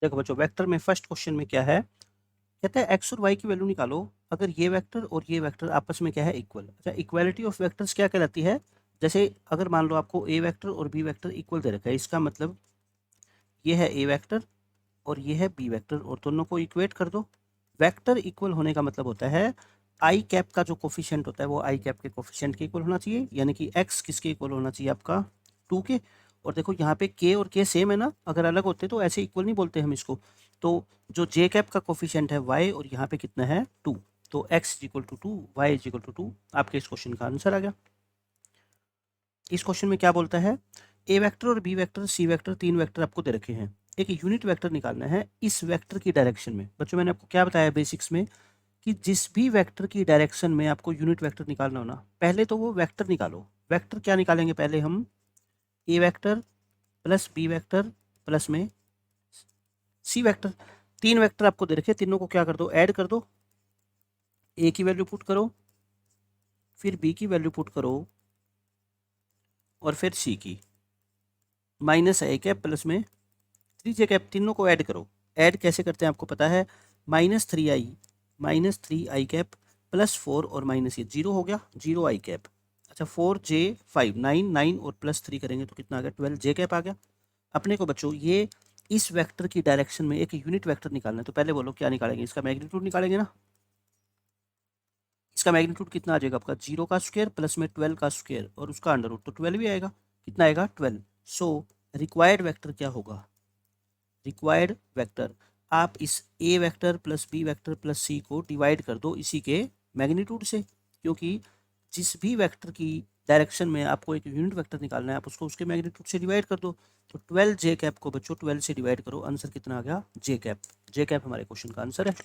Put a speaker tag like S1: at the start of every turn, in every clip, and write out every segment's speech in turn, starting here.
S1: देखो बच्चों, वेक्टर में फर्स्ट क्वेश्चन में क्या है, कहता है एक्स और वाई की वैल्यू निकालो अगर ये वेक्टर और ये वेक्टर आपस में क्या है, इक्वल। अच्छा, इक्वालिटी ऑफ वेक्टर्स क्या कहलाती है? जैसे अगर मान लो आपको ए वेक्टर और बी वेक्टर इक्वल दे रखा है, इसका मतलब ये है ए वेक्टर और ये है बी वेक्टर, और दोनों को इक्वेट कर दो। वेक्टर इक्वल होने का मतलब होता है आई कैप का जो कोफिशिएंट होता है वो आई कैप के कोफिशिएंट के इक्वल होना चाहिए, यानी कि एक्स किसके इक्वल होना चाहिए, आपका 2 के। और देखो यहाँ पे के और के सेम है ना, अगर अलग होते तो ऐसे इक्वल नहीं बोलते हम इसको। तो जो जे कैप का कोफिशिएंट है वाई, और यहाँ पे कितना है 2, तो X is equal to 2, Y is equal to 2, आपके इस क्वेश्चन का आंसर आ गया। इस क्वेश्चन में क्या बोलता है, ए वेक्टर और बी वेक्टर सी वेक्टर तीन वेक्टर आपको दे रखे हैं, एक यूनिट वेक्टर निकालना है इस वेक्टर की डायरेक्शन में। बच्चों मैंने आपको क्या बताया बेसिक्स में कि जिस भी वेक्टर की डायरेक्शन में आपको यूनिट वेक्टर निकालना हो ना, पहले तो वो वेक्टर निकालो। वेक्टर क्या निकालेंगे पहले हम, A vector plus B vector plus में सी वेक्टर। तीन वेक्टर आपको दे रखे, तीनों को क्या कर दो, ऐड कर दो। ए की वैल्यू पुट करो, फिर बी की वैल्यू पुट करो, और फिर सी की, माइनस ए कैप प्लस में 3 जे कैप, तीनों को ऐड करो। ऐड कैसे करते हैं आपको पता है, -3 आई कैप प्लस 4 और माइनस ये 0 हो गया, 0 आई कैप। अच्छा, 4 J 5 9 9 और प्लस 3 करेंगे तो कितना आ गया, 12 जे कैप आ गया। अपने को बच्चों ये इस वेक्टर की डायरेक्शन में एक यूनिट वेक्टर निकालना है, तो पहले बोलो क्या निकालेंगे, इसका मैग्नीट्यूड निकालेंगे ना। इसका मैग्नीट्यूड कितना आ जाएगा आपका, 0 का स्क्वायर प्लस में 12 का स्क्वायर और उसका अंडर रूट, तो 12 ही आएगा। कितना आएगा, 12। सो रिक्वायर्ड वेक्टर क्या होगा, रिक्वायर्ड वेक्टर, आप इस A vector plus B vector plus C को डिवाइड कर दो इसी के मैग्नीट्यूड से, क्योंकि जिस भी वेक्टर की डायरेक्शन में आपको एक यूनिट वेक्टर निकालना है आप उसको उसके मैग्नीट्यूड से डिवाइड कर दो। तो 12 जे कैप को बच्चों 12 से डिवाइड करो, आंसर कितना आ गया, जे कैप। जे कैप हमारे क्वेश्चन का आंसर है।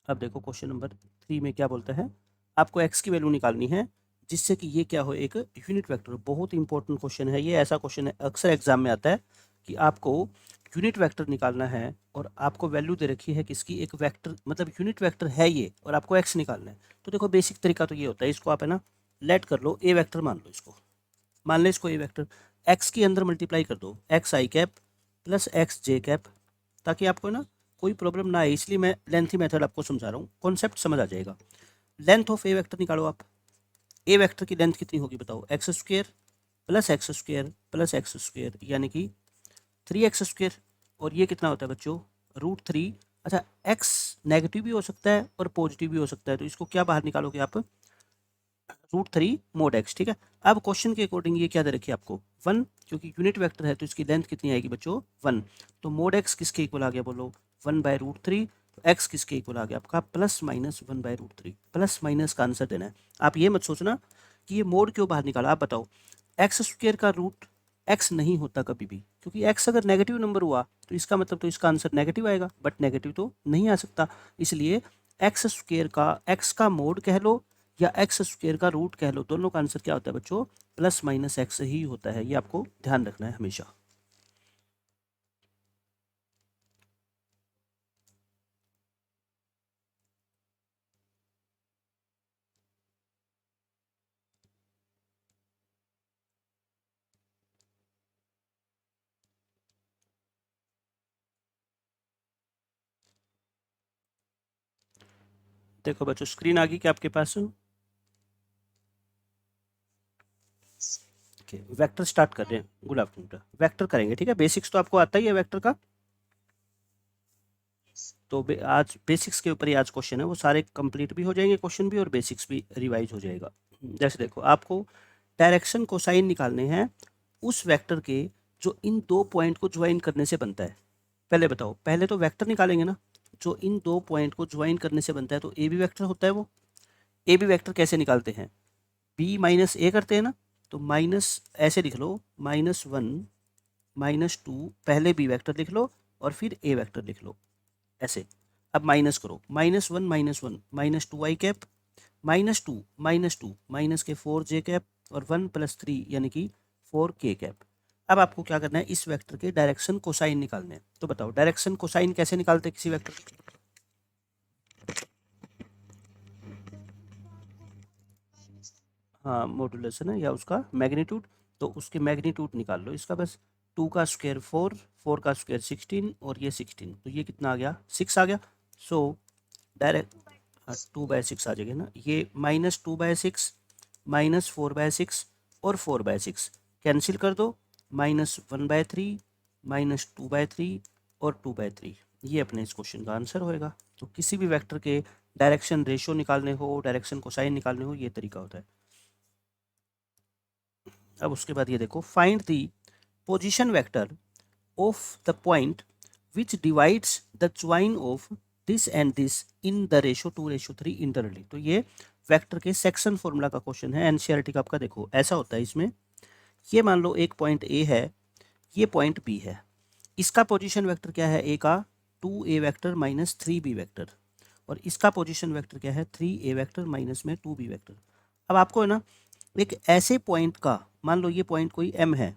S1: अब देखो क्वेश्चन नंबर 3 में क्या बोलता है, आपको एक्स की वैल्यू निकालनी है जिससे कि ये क्या हो, एक यूनिट वेक्टर। बहुत इंपॉर्टेंट क्वेश्चन है ये, ऐसा क्वेश्चन है अक्सर एग्जाम में आता है कि आपको यूनिट वेक्टर निकालना है और आपको वैल्यू दे रखी है किसकी, एक वेक्टर, मतलब यूनिट वेक्टर है ये और आपको एक्स निकालना है। तो देखो बेसिक तरीका तो ये होता है, इसको आप है ना लेट कर लो, ए वेक्टर मान लो इसको, मान लो इसको ए वेक्टर, एक्स के अंदर मल्टीप्लाई कर दो, एक्स आई कैप प्लस एक्स जे कैप, ताकि आपको ना कोई प्रॉब्लम ना आए, इसलिए मैं लेंथी मेथड आपको समझा रहा हूँ, कॉन्सेप्ट समझ आ जाएगा। लेंथ ऑफ ए वेक्टर निकालो आप, ए वेक्टर की लेंथ कितनी होगी बताओ, x square plus x square यानी कि 3x स्क्वेयर, और ये कितना होता है बच्चों, √3। अच्छा, एक्स नेगेटिव भी हो सकता है और पॉजिटिव भी हो सकता है, तो इसको क्या बाहर निकालोगे आप, √3 mod x, ठीक है। अब क्वेश्चन के अकॉर्डिंग ये क्या दे रखी है आपको, 1, क्योंकि यूनिट वेक्टर है तो इसकी लेंथ कितनी आएगी बच्चों, 1। तो mod x किसके इक्वल आ गया बोलो, 1/√3। तो x किसके इक्वल आ गया आपका, प्लस माइनस 1/√3। प्लस माइनस का आंसर देना है, आप ये मत सोचना कि ये मोड क्यों बाहर निकाला। आप बताओ, एक्स स्क्वेयर का रूट एक्स नहीं होता कभी भी, क्योंकि एक्स अगर नेगेटिव नंबर हुआ तो इसका मतलब तो इसका आंसर नेगेटिव आएगा, बट नेगेटिव तो नहीं आ सकता। इसलिए एक्स स्क्वेयर का एक्स का मोड कह लो या एक्स स्क्वेयर का रूट कह लो, दोनों का आंसर क्या होता है बच्चों, प्लस माइनस एक्स ही होता है। ये आपको ध्यान रखना है हमेशा। देखो बच्चों, स्क्रीन आ गई क्या आपके पास, वेक्टर स्टार्ट कर रहे हैं। गुड आफ्टरनून, वेक्टर करेंगे, ठीक है। बेसिक्स तो आपको आता ही है वेक्टर का, तो आज बेसिक्स के ऊपर ही आज क्वेश्चन है, वो सारे कंप्लीट भी हो जाएंगे क्वेश्चन भी, और बेसिक्स भी रिवाइज हो जाएगा। जैसे देखो, आपको डायरेक्शन कोसाइन निकालने हैं उस वेक्टर के जो इन दो पॉइंट को ज्वाइन करने से बनता है। पहले बताओ, पहले तो वेक्टर निकालेंगे ना जो इन दो पॉइंट को ज्वाइन करने से बनता है, तो ए बी वेक्टर होता है वो। ए बी वेक्टर कैसे निकालते हैं, बी माइनस ए करते हैं ना, तो माइनस ऐसे लिख लो, -1 -2, पहले बी वेक्टर लिख लो और फिर ए वेक्टर लिख लो ऐसे। अब माइनस करो, -1 -2 आई कैप, -2 माइनस के 4 जे कैप, और 1 + 3 यानी कि 4 के कैप। अब आपको क्या करना है, इस वेक्टर के डायरेक्शन कोसाइन निकालने हैं। तो बताओ डायरेक्शन कोसाइन कैसे निकालते हैं किसी वेक्टर की? हाँ मॉडुलस है ना, या उसका मैग्नीट्यूड, तो उसके मैग्नीट्यूड निकाल लो इसका बस। 2 का स्क्वायर 4, 4 का स्क्वायर 16 और ये 16, तो ये कितना आ गया 6 आ गया। सो डायरेक्ट 2/6 आ जाएगा ना, ये -2/6 -4/6 और 4/6 कैंसिल कर दो, -1/3 -2/3 और 2/3, ये अपने इस क्वेश्चन का आंसर होएगा। तो किसी भी वेक्टर के डायरेक्शन रेशियो निकालने हो, डायरेक्शन कोसाइन निकालने हो, ये तरीका होता है। अब उसके बाद ये देखो, find the position vector of the point which divides the join of this and this in the ratio 2:3 internally. तो ये वेक्टर के सेक्शन फॉर्मूला का क्वेश्चन है, एनसीईआरटी का आपका। देखो ऐसा होता है इसमें, ये मान लो एक पॉइंट ए है, ये पॉइंट बी है, इसका पोजीशन वेक्टर क्या है ए का, 2a vector minus 3b vector, और इसका पोजीशन वेक्टर क्या है 3a वेक्टर माइनस में 2b वेक्टर। अब आपको है ना एक ऐसे पॉइंट का, मान लो ये पॉइंट कोई m है,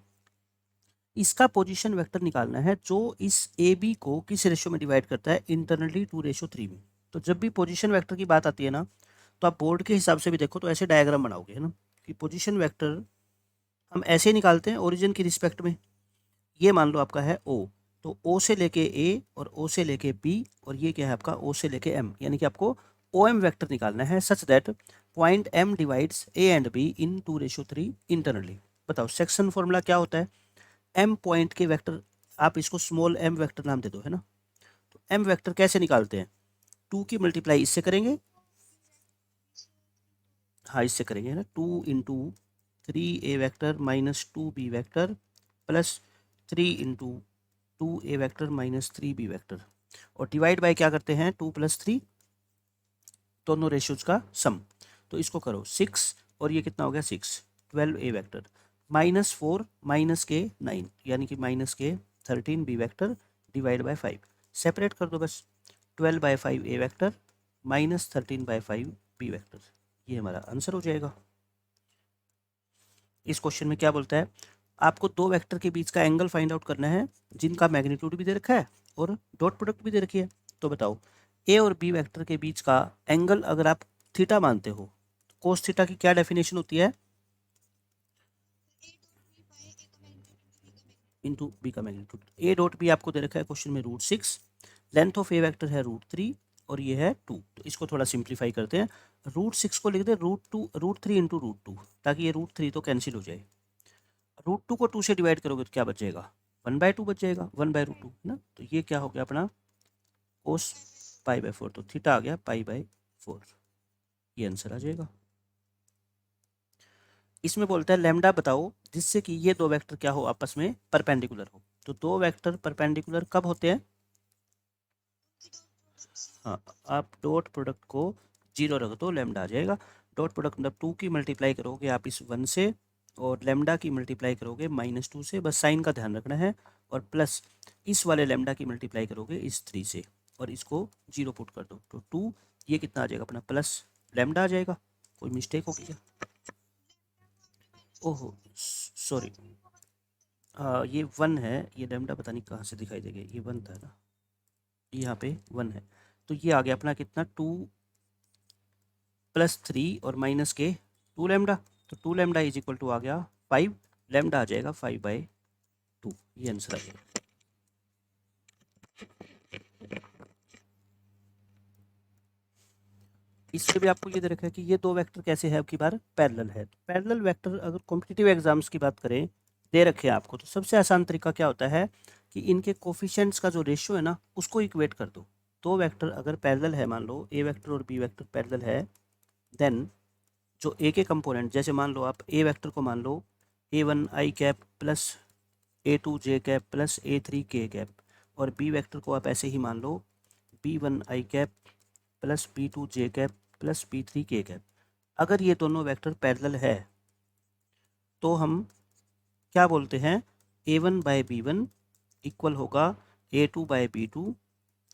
S1: इसका पोजीशन वेक्टर निकालना है जो इस ए बी को किस रेशो में डिवाइड करता है, इंटरनली 2:3 में। तो जब भी पोजीशन वेक्टर की बात आती है ना, तो आप बोर्ड के हिसाब से भी देखो तो ऐसे डायग्राम बनाओगे है ना, कि पोजीशन वेक्टर हम ऐसे निकालते हैं ओरिजिन की रिस्पेक्ट में। ये मान लो आपका है ओ, तो ओ से लेके ए और ओ से लेके बी, और ये क्या है आपका ओ से लेके एम, यानी कि आपको ओ एम वैक्टर निकालना है such that point M divides A and B in 2:3 internally. बताओ सेक्शन फॉर्मूला क्या होता है, एम पॉइंट के वेक्टर, आप इसको स्मॉल एम वेक्टर नाम दे दो है ना। तो एम वेक्टर कैसे निकालते हैं, 2 की मल्टीप्लाई इससे करेंगे, हाँ इससे करेंगे है ना, 2 into 3a vector minus 2b vector plus 3 into 2a vector minus 3b vector, और डिवाइड बाय क्या करते हैं 2 + 3, दोनों रेशियोज का सम। तो इसको करो 6, और ये कितना हो गया 6, 12a वेक्टर -4 माइनस के 9, यानी कि माइनस के 13b vector divide by 5, separate कर दो बस, 12/5a vector minus 13/5b vector, ये हमारा आंसर हो जाएगा। इस क्वेश्चन में क्या बोलता है, आपको दो वेक्टर के बीच का एंगल फाइंड आउट करना है जिनका मैग्नीट्यूड भी दे रखा है और डॉट प्रोडक्ट भी दे रखी है। तो बताओ ए और बी वेक्टर के बीच का एंगल अगर आप थीटा मानते हो, कोस थीटा की क्या डेफिनेशन होती है, इंटू बी का मैग्नीट्यूड। ए डॉट बी आपको दे रखा है क्वेश्चन में √6, लेंथ ऑफ ए वेक्टर है √3 और ये है 2। तो इसको थोड़ा सिंप्लीफाई करते हैं, √6 को लिख दे √3 इंटू √2, ताकि ये √3 तो कैंसिल हो जाए। √2 को 2 से डिवाइड करोगे तो क्या बच जाएगा, 1/2 बच जाएगा, 1/√2 है ना। तो ये क्या हो गया अपना कोस π/4, तो थीटा आ गया π/4, ये आंसर आ जाएगा। इसमें बोलता है लैम्डा बताओ जिससे कि ये दो वेक्टर क्या हो, आपस में परपेंडिकुलर हो। तो दो वेक्टर परपेंडिकुलर कब होते हैं, हाँ आप डॉट प्रोडक्ट को 0 रख दो, लैम्डा आ जाएगा। डॉट प्रोडक्ट मतलब 2 की मल्टीप्लाई करोगे आप इस 1 से, और लैम्डा की मल्टीप्लाई करोगे -2 से, बस साइन का ध्यान रखना है, और प्लस इस वाले लैम्डा की मल्टीप्लाई करोगे इस 3 से, और इसको 0 पुट कर दो, तो 2, ये कितना आ जाएगा अपना प्लस लैम्डा आ जाएगा। कोई मिस्टेक हो गया, ओहो सॉरी, ये 1 है, ये लैम्डा पता नहीं कहाँ से दिखाई देगा, ये 1 था ना, यहाँ पे 1 है, तो ये आ गया अपना कितना 2 + 3 और माइनस के 2 लैम्डा, तो 2 लैम्डा इज इक्वल टू आ गया 5, लैम्डा आ जाएगा 5/2, ये आंसर आ जाएगा। इससे भी आपको ये दे रखा है कि ये दो वेक्टर कैसे है, अब की बार पैरेलल है। तो पैरेलल वेक्टर अगर कॉम्पिटिटिव एग्जाम्स की बात करें, दे रखे हैं आपको, तो सबसे आसान तरीका क्या होता है कि इनके कोफिशिएंट्स का जो रेशियो है ना उसको इक्वेट कर दो। दो वेक्टर अगर पैरेलल है, मान लो ए वेक्टर और बी वेक्टर पैरेलल है, देन जो ए के कंपोनेंट, जैसे मान लो आप ए वेक्टर को मान लो a1i plus a2j plus a3k, और बी वेक्टर को आप ऐसे ही मान लो b1i plus b2j plus b3k। अगर ये दोनों वेक्टर पैरेलल है तो हम क्या बोलते हैं, a1/b1 इक्वल होगा a2/b2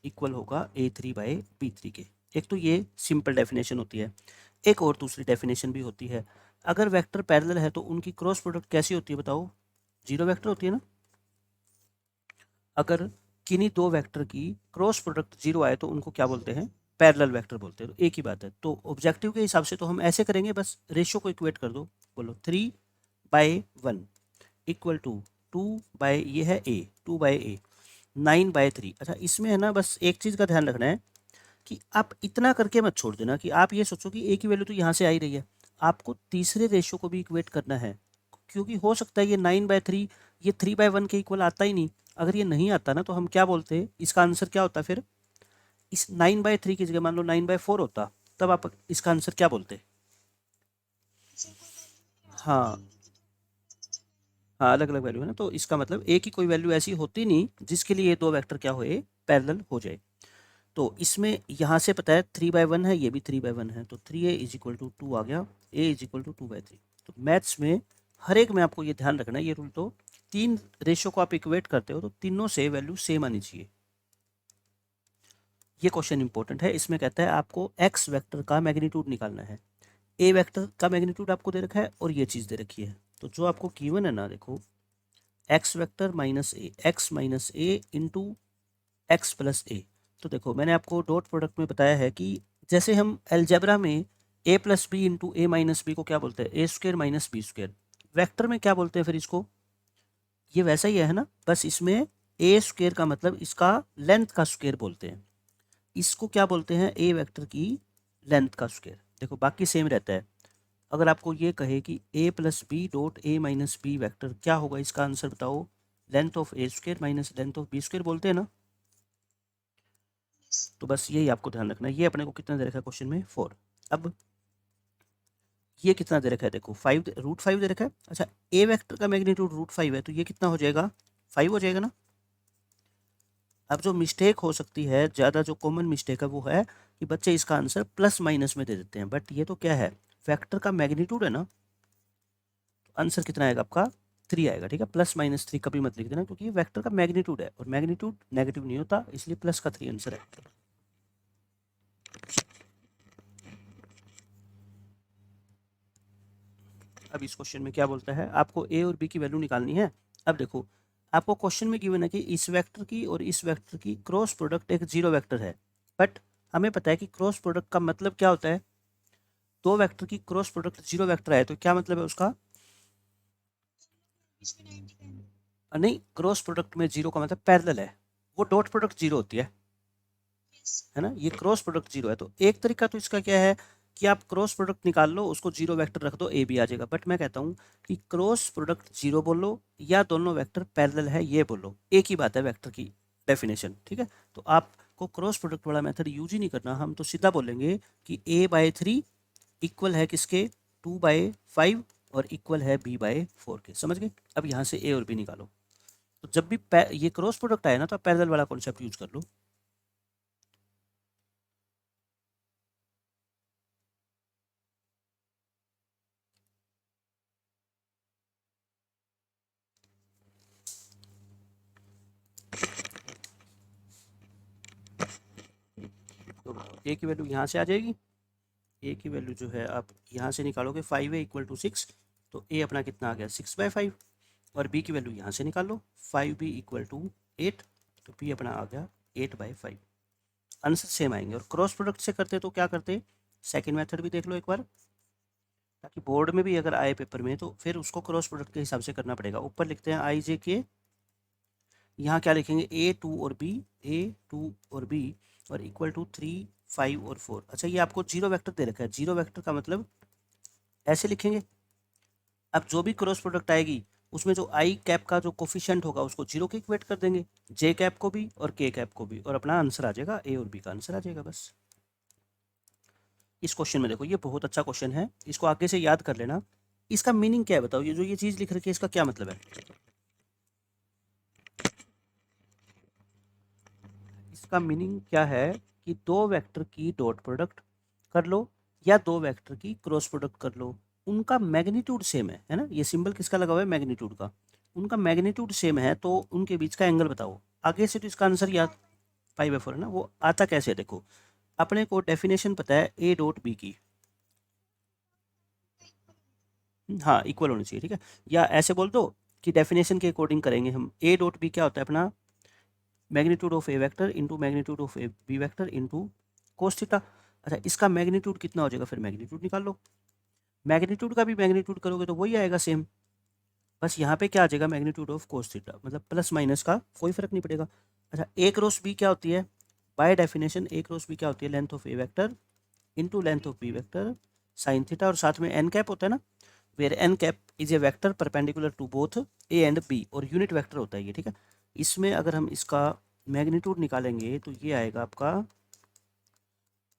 S1: इक्वल होगा a3/b3 के। एक तो ये सिंपल डेफिनेशन होती है, एक और दूसरी डेफिनेशन भी होती है, अगर वेक्टर पैरेलल है तो उनकी क्रॉस प्रोडक्ट कैसी होती है बताओ, 0 वेक्टर होती है ना। अगर किन्हीं दो वेक्टर की क्रॉस प्रोडक्ट 0 आए तो उनको क्या बोलते हैं, पैरेलल वेक्टर बोलते हैं, तो एक ही बात है। तो ऑब्जेक्टिव के हिसाब से तो हम ऐसे करेंगे, बस रेशियो को इक्वेट कर दो, बोलो 3/1 इक्वल टू 2/, ये है ए, 2/a 9/3। अच्छा इसमें है ना, बस एक चीज़ का ध्यान रखना है कि आप इतना करके मत छोड़ देना कि आप ये सोचो कि ए की वैल्यू तो यहाँ से आ ही रही है, आपको तीसरे रेशियो को भी इक्वेट करना है, क्योंकि हो सकता है ये 9/3 ये 3/1 के इक्वल आता ही नहीं। अगर ये नहीं आता ना, तो हम क्या बोलते हैं, इसका आंसर क्या होता फिर, इस 9/3 की जगह मान लो 9/4 होता, तब आप इसका आंसर क्या बोलते? हाँ हाँ, अलग अलग वैल्यू है ना, तो इसका मतलब ए की कोई वैल्यू ऐसी होती नहीं जिसके लिए ये दो वेक्टर क्या हो, पैरेलल हो जाए। तो इसमें यहाँ से पता है 3/1 है, ये भी 3/1 है, तो 3a इज इक्वल टू 2 आ गया, a इज इक्वल टू 2/3। तो मैथ्स में हर एक में आपको ये ध्यान रखना है, ये रूल, तो तीन रेशियो को आप इक्वेट करते हो तो तीनों से वैल्यू सेम आनी चाहिए। ये क्वेश्चन इंपॉर्टेंट है, इसमें कहता है आपको एक्स वेक्टर का मैग्नीट्यूड निकालना है। ए वेक्टर का मैग्नीट्यूड आपको दे रखा है और ये चीज़ दे रखी है, तो जो आपको गिवन है ना, देखो एक्स वेक्टर माइनस ए, एक्स माइनस ए इंटू एक्स प्लस ए। तो देखो मैंने आपको डॉट प्रोडक्ट में बताया है कि जैसे हम अलजेब्रा में A plus B into A minus B को क्या बोलते हैं, A square minus B square, vector में क्या बोलते हैं फिर इसको, ये वैसा ही है ना, बस इसमें ए स्क्वेयर का मतलब इसका लेंथ का स्क्वेयर बोलते हैं, इसको क्या बोलते हैं, ए वेक्टर की लेंथ का स्क्वेयर। देखो बाकी सेम रहता है। अगर आपको ये कहे कि A plus B dot A minus B vector क्या होगा, इसका आंसर बताओ, length of A square minus length of B square बोलते हैं ना। तो बस यही आपको ध्यान रखना है। ये अपने को कितना दे रखा है क्वेश्चन में, 4। अब ये कितना दे रखा है, देखो 5, √5 दे रखा है। अच्छा ए वेक्टर का मैग्नीट्यूड √5 है, तो ये कितना हो जाएगा, 5 हो जाएगा ना। अब जो मिस्टेक हो सकती है, ज़्यादा जो कॉमन मिस्टेक है वो है कि बच्चे इसका आंसर प्लस माइनस में दे देते हैं, बट ये तो क्या है, वेक्टर का मैग्नीट्यूड है ना, तो आंसर कितना आएगा आपका, 3 आएगा। ठीक है, +-3 कभी मत लिख देना, क्योंकि ये वेक्टर का मैग्नीट्यूड है और मैग्नीट्यूड नेगेटिव नहीं होता, इसलिए प्लस का 3 आंसर है। अब इस क्वेश्चन में क्या बोलता है, आपको ए और बी की वैल्यू निकालनी है। अब देखो आपको क्वेश्चन में गिवन है कि इस वेक्टर की और इस वेक्टर की क्रॉस प्रोडक्ट एक जीरो वेक्टर है, बट हमें पता है कि क्रॉस प्रोडक्ट का मतलब क्या होता है, दो वेक्टर की क्रॉस प्रोडक्ट जीरो वेक्टर है, तो क्या मतलब है उसका, नहीं, क्रॉस प्रोडक्ट में जीरो का मतलब पैरेलल है, वो डॉट प्रोडक्ट जीरो होती है ना, ये क्रॉस प्रोडक्ट जीरो है। तो एक तरीका तो इसका क्या है कि आप क्रॉस प्रोडक्ट निकाल लो, उसको जीरो वेक्टर रख दो, ए भी आ जाएगा, बट मैं कहता हूँ कि क्रॉस प्रोडक्ट जीरो बोलो या दोनों वेक्टर पैरेलल है ये बोलो, एक ही बात है वेक्टर की डेफिनेशन। ठीक है, तो आपको क्रॉस प्रोडक्ट वाला मेथड यूज ही नहीं करना, हम तो सीधा बोलेंगे कि a/3 इक्वल है किसके, 2/5 और इक्वल है b/4 के। समझ गए, अब यहाँ से ए और बी निकालो। तो जब भी ये क्रॉस प्रोडक्ट आए ना, तो आप पैरेलल वाला कॉन्सेप्ट यूज कर लो। तो ए की वैल्यू यहाँ से आ जाएगी, ए की वैल्यू जो है आप यहाँ से निकालोगे, 5a इक्वल टू 6, तो ए अपना कितना आ गया, 6/5, और बी की वैल्यू यहाँ से निकाल लो, 5b इक्वल टू 8, तो बी अपना आ गया 8/5। आंसर सेम आएंगे। और क्रॉस प्रोडक्ट से करते तो क्या करते, सेकेंड मेथड भी देख लो एक बार, ताकि बोर्ड में भी अगर आए पेपर में तो फिर उसको क्रॉस प्रोडक्ट के हिसाब से करना पड़ेगा। ऊपर लिखते हैं i/j/k, यहाँ क्या लिखेंगे, a2 और b, a2 और b, और इक्वल टू 3, 5 और 4। अच्छा ये आपको जीरो वेक्टर दे रखा है, जीरो वेक्टर का मतलब ऐसे लिखेंगे। अब जो भी क्रॉस प्रोडक्ट आएगी उसमें जो आई कैप का जो कोफिशिएंट होगा उसको जीरो के इक्वेट कर देंगे, जे कैप को भी और के कैप को भी, और अपना आंसर आ जाएगा, ए और बी का आंसर आ जाएगा बस। इस क्वेश्चन में देखो, ये बहुत अच्छा क्वेश्चन है, इसको आगे से याद कर लेना। इसका मीनिंग क्या है बताओ, ये जो ये चीज़ लिख रखी है इसका क्या मतलब है, इसका मीनिंग क्या है कि दो वेक्टर की डॉट प्रोडक्ट कर लो या दो वेक्टर की क्रॉस प्रोडक्ट कर लो, उनका मैग्नीट्यूड सेम है ना, ये सिंबल किसका लगा हुआ है, मैग्नीट्यूड का, उनका मैग्नीट्यूड सेम है, तो उनके बीच का एंगल बताओ। आगे से तो इसका आंसर याद, 5/4 है ना, वो आता कैसे है, देखो अपने को डेफिनेशन पता है ए डॉट बी की, हाँ इक्वल होनी चाहिए। ठीक है, या ऐसे बोल दो कि डेफिनेशन के अकॉर्डिंग करेंगे हम, ए डॉट बी क्या होता है अपना, magnitude of A vector into magnitude of A B vector into cos theta. अच्छा, इसका मैग्नीट्यूड कितना हो जाएगा, फिर मैग्नीट्यूड निकाल लो। मैग्नीट्यूड का भी मैग्नीट्यूड करोगे तो वही आएगा सेम, बस यहाँ पे क्या आ जाएगा, मैग्नीट्यूड ऑफ कोस थीटा, मतलब प्लस माइनस का कोई फर्क नहीं पड़ेगा। अच्छा, ए क्रॉस बी क्या होती है, by definition A cross B क्या होती है, length of A vector into length of B vector sine theta, और साथ में एन कैप होता है ना, where N cap is a vector perpendicular to both A and B, और यूनिट वेक्टर होता है ये, ठीक है। इसमें अगर हम इसका मैग्नीट्यूड निकालेंगे तो ये आएगा आपका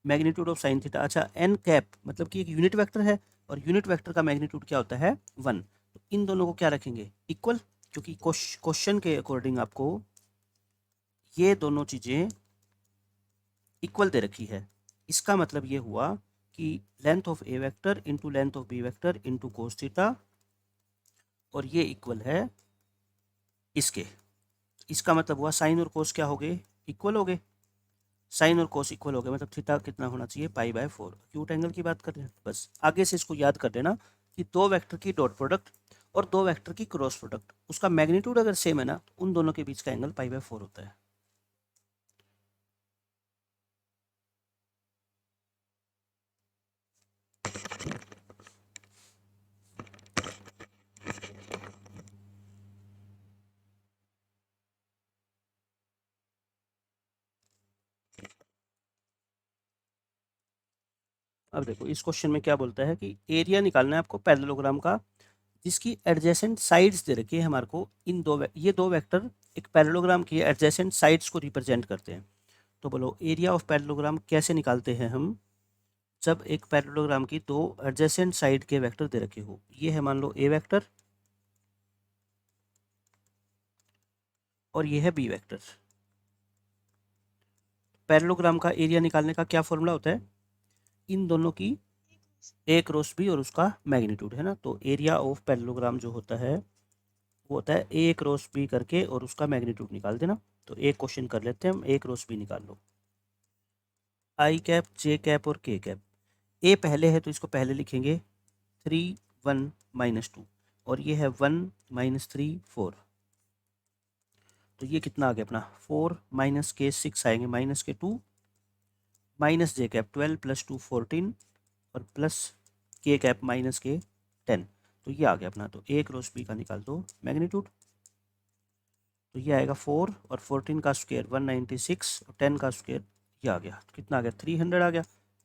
S1: मैग्नीट्यूड ऑफ साइन थीटा। अच्छा, एन कैप मतलब कि एक यूनिट वेक्टर है, और यूनिट वेक्टर का मैग्नीट्यूड क्या होता है, 1। तो इन दोनों को क्या रखेंगे, इक्वल, क्योंकि क्वेश्चन के अकॉर्डिंग आपको ये दोनों चीज़ें इक्वल दे रखी है। इसका मतलब ये हुआ कि length of A vector into length of B vector into cos theta, और ये इक्वल है इसके। इसका मतलब हुआ साइन और कोस क्या हो गए, इक्वल हो गए। साइन और कोस इक्वल हो गए, मतलब थीटा कितना होना चाहिए, पाई/4। एक्यूट एंगल की बात कर रहे हैं, बस आगे से इसको याद कर लेना कि दो वेक्टर की डॉट प्रोडक्ट और दो वेक्टर की क्रॉस प्रोडक्ट, उसका मैग्नीट्यूड अगर सेम है ना, तो उन दोनों के बीच का एंगल पाई/4 होता है। अब देखो इस क्वेश्चन में क्या बोलता है कि एरिया निकालना है आपको पैरेललोग्राम का, जिसकी एडजेसेंट साइड्स दे रखी है हमारे को। इन ये दो वेक्टर एक पैरेललोग्राम की एडजेसेंट साइड्स को रिप्रेजेंट करते हैं। तो बोलो एरिया ऑफ पैरेललोग्राम कैसे निकालते हैं हम, जब एक पैरेललोग्राम की दो एडजेसेंट साइड के वेक्टर दे रखे हो। ये है मान लो ए वेक्टर और ये है बी वेक्टर। पैरेललोग्राम का एरिया निकालने का क्या फॉर्मूला होता है, इन दोनों की ए क्रॉस बी और उसका मैग्नीट्यूड है ना। तो एरिया ऑफ पैरेललोग्राम जो होता है वो होता है ए क्रॉस बी करके और उसका मैग्नीट्यूड निकाल देना। तो एक क्वेश्चन कर लेते हैं हम, ए क्रॉस बी निकाल लो। आई कैप, जे कैप और के कैप। ए पहले है तो इसको पहले लिखेंगे 3 1 -2, और ये है 1 -3 4। तो ये कितना आ गया अपना 4 माइनस के 6 आएंगे, माइनस के 2 माइनस जे कैप 12 + 2 14 और प्लस के कैप माइनस के 10। तो ये आ गया अपना। तो ए क्रॉस बी का निकाल दो मैग्नीट्यूड। तो ये आएगा 4 और 14 का स्क्वायर 196 और 10 का स्क्वायर ये आ गया। तो कितना आ गया 300 आ गया।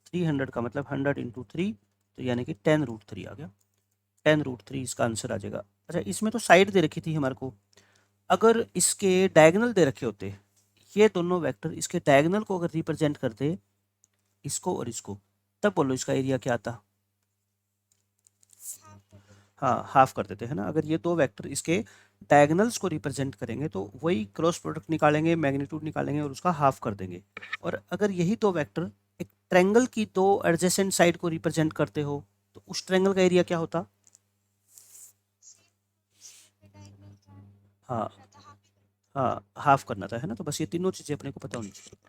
S1: 300 का मतलब 100 × 3, तो यानी कि 10√3 आ गया। 10√3 इसका आंसर आ जाएगा। अच्छा, इसमें तो साइड दे रखी थी हमारे को, अगर इसके डायगोनल दे रखे होते, ये दोनों वेक्टर इसके डायगोनल को अगर रिप्रेजेंट करते इसको और इसको, तब बोलो इसका एरिया क्या आता। हाँ, हाफ कर देते हैं ना। अगर ये दो वेक्टर इसके डायगोनल्स को रिप्रेजेंट करेंगे तो वही क्रॉस प्रोडक्ट निकालेंगे, मैग्नीट्यूड निकालेंगे और उसका हाफ कर देंगे। और अगर यही दो वेक्टर एक ट्रायंगल की दो एडजेसेंट साइड को रिप्रेजेंट करते हो तो उस ट्रायंगल का एरिया क्या होता। हाँ हाँ, हाफ करना था है ना। तो बस ये तीनों चीजें अपने को पता होनी चाहिए।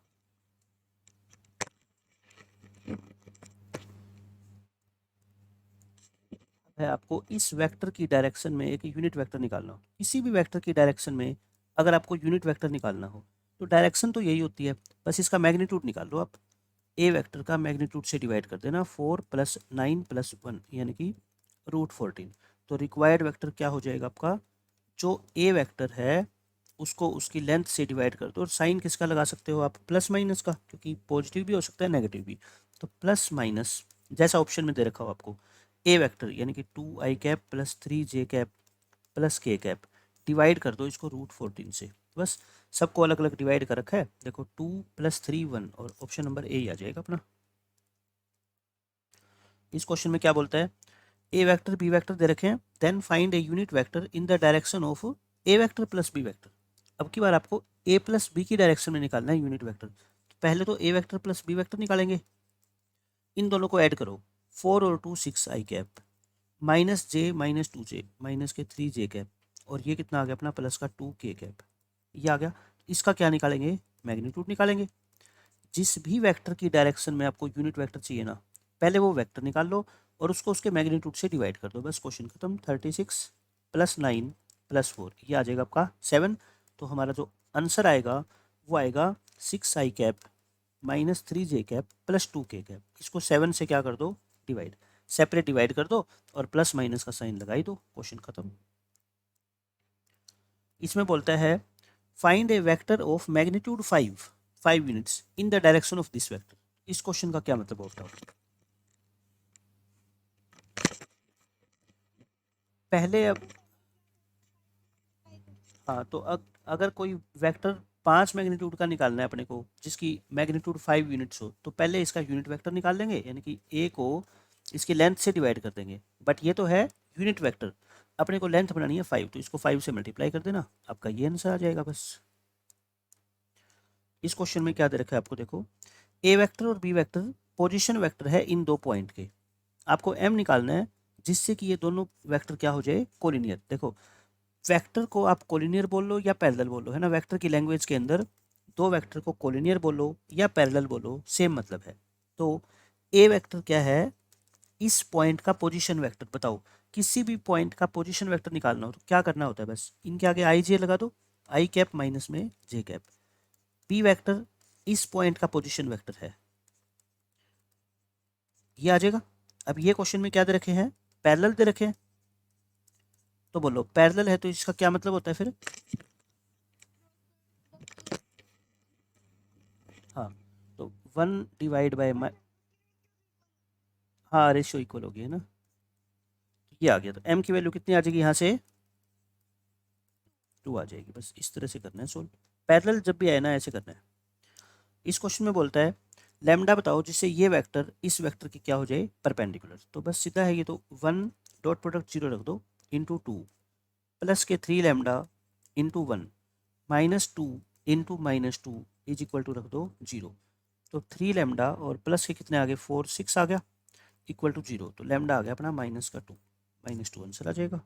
S1: है आपको इस वेक्टर की डायरेक्शन में एक यूनिट वेक्टर निकालना हो, किसी भी वेक्टर की डायरेक्शन में अगर आपको यूनिट वेक्टर निकालना हो तो डायरेक्शन तो यही होती है, बस इसका मैग्नीट्यूड निकाल लो आप। ए वेक्टर का मैग्नीट्यूड से डिवाइड कर देना, 4 + 9 + 1 यानी कि √14। तो रिक्वायर्ड वेक्टर क्या हो जाएगा आपका, जो ए वेक्टर है उसको उसकी लेंथ से डिवाइड कर दो। और साइन किसका लगा सकते हो आप, प्लस माइनस का, क्योंकि पॉजिटिव भी हो सकता है नेगेटिव भी। तो प्लस माइनस जैसा ऑप्शन में दे रखा हो आपको, ए वेक्टर यानी कि 2i cap + 3j cap + k cap, divide कर दो इसको √14 से। बस सबको अलग अलग डिवाइड कर रखा है, देखो 2 + 3 1, और ऑप्शन नंबर ए ही आ जाएगा अपना। इस क्वेश्चन में क्या बोलता है, ए वेक्टर बी वेक्टर दे रखे हैं, then find a unit vector in the direction of A vector + B vector. अब की बार आपको ए + बी की डायरेक्शन में निकालना है यूनिट वेक्टर। तो पहले तो ए वेक्टर + बी वेक्टर निकालेंगे, इन दोनों को ऐड करो, 4 और 2 6 आई कैप -j -2j माइनस के 3j कैप, और ये कितना आ गया अपना प्लस का 2k कैप, ये आ गया। इसका क्या निकालेंगे, मैग्नीट्यूड निकालेंगे। जिस भी वेक्टर की डायरेक्शन में आपको यूनिट वेक्टर चाहिए ना, पहले वो वेक्टर निकाल लो और उसको उसके मैग्नीट्यूड से डिवाइड कर दो, बस क्वेश्चन खत्म। 36 + 9 + 4 ये आ जाएगा आपका 7। तो हमारा जो आंसर आएगा वो आएगा 6i cap -3j cap plus 2k cap, इसको 7 से क्या कर दो, डिवाइड, सेपरेट डिवाइड कर दो और प्लस माइनस का साइन लगाई दो, क्वेश्चन खत्म। इसमें बोलता है find A vector of magnitude 5 units in the direction of this vector. इस क्वेश्चन का क्या मतलब होता है? पहले अब हाँ, तो अगर कोई वेक्टर 5 मैग्नीट्यूड का निकालना है अपने को, जिसकी मैग्नीट्यूड 5 यूनिट्स हो, तो पहले इसका यूनिट वेक्टर निकाल लेंगे, यानी कि ए को इसकी लेंथ से डिवाइड कर देंगे। बट ये तो है यूनिट वेक्टर, अपने को लेंथ बनानी है 5, तो इसको 5 से मल्टीप्लाई कर देना, आपका ये आंसर आ जाएगा बस। इस क्वेश्चन में क्या दे रखा है आपको, देखो ए वेक्टर और बी वेक्टर पोजीशन वेक्टर है इन 2 पॉइंट के, आपको एम निकालना है जिससे कि ये दोनों वेक्टर क्या हो जाए, कोलिनियर। देखो वेक्टर को आप कोलिनियर बोल लो या पैरेलल बोल लो, है ना, वेक्टर की लैंग्वेज के अंदर दो वेक्टर को कोलिनियर बोलो या पैरेलल बोलो, सेम मतलब है। तो ए वेक्टर क्या है, इस पॉइंट का पोजीशन वेक्टर। बताओ किसी भी पॉइंट का पोजीशन वेक्टर निकालना हो तो क्या करना होता है, बस इनके आगे आई जे लगा दो, आई कैप माइनस में जे कैप। बी वेक्टर इस पॉइंट का पोजीशन वेक्टर है, ये आ जाएगा। अब ये क्वेश्चन में क्या दे रखे हैं, पैरेलल दे रखे हैं, तो बोलो पैरेलल है तो इसका क्या मतलब होता है फिर, हाँ, तो 1/, हाँ रेशियो इक्वल हो गया है ना, ये आ गया। तो m की वैल्यू कितनी आ जाएगी यहाँ से, 2 आ जाएगी। बस इस तरह से करना है सोल्व, पैरेलल जब भी आए ना ऐसे करना है। इस क्वेश्चन में बोलता है लैम्डा बताओ जिससे ये वेक्टर इस वेक्टर की क्या हो जाए, परपेंडिकुलर। तो बस सीधा है ये, तो 1 डॉट प्रोडक्ट 0 रख दो, इंटू 2 प्लस के 3 lambda into 1 -2 into -2 is equal to रख दो 0। तो 3 लैम्डा और प्लस के कितने आ गए, 4 6 आ गया, इक्वल टू 0। तो लैम्डा आ गया अपना -2, -2 आंसर आ जाएगा।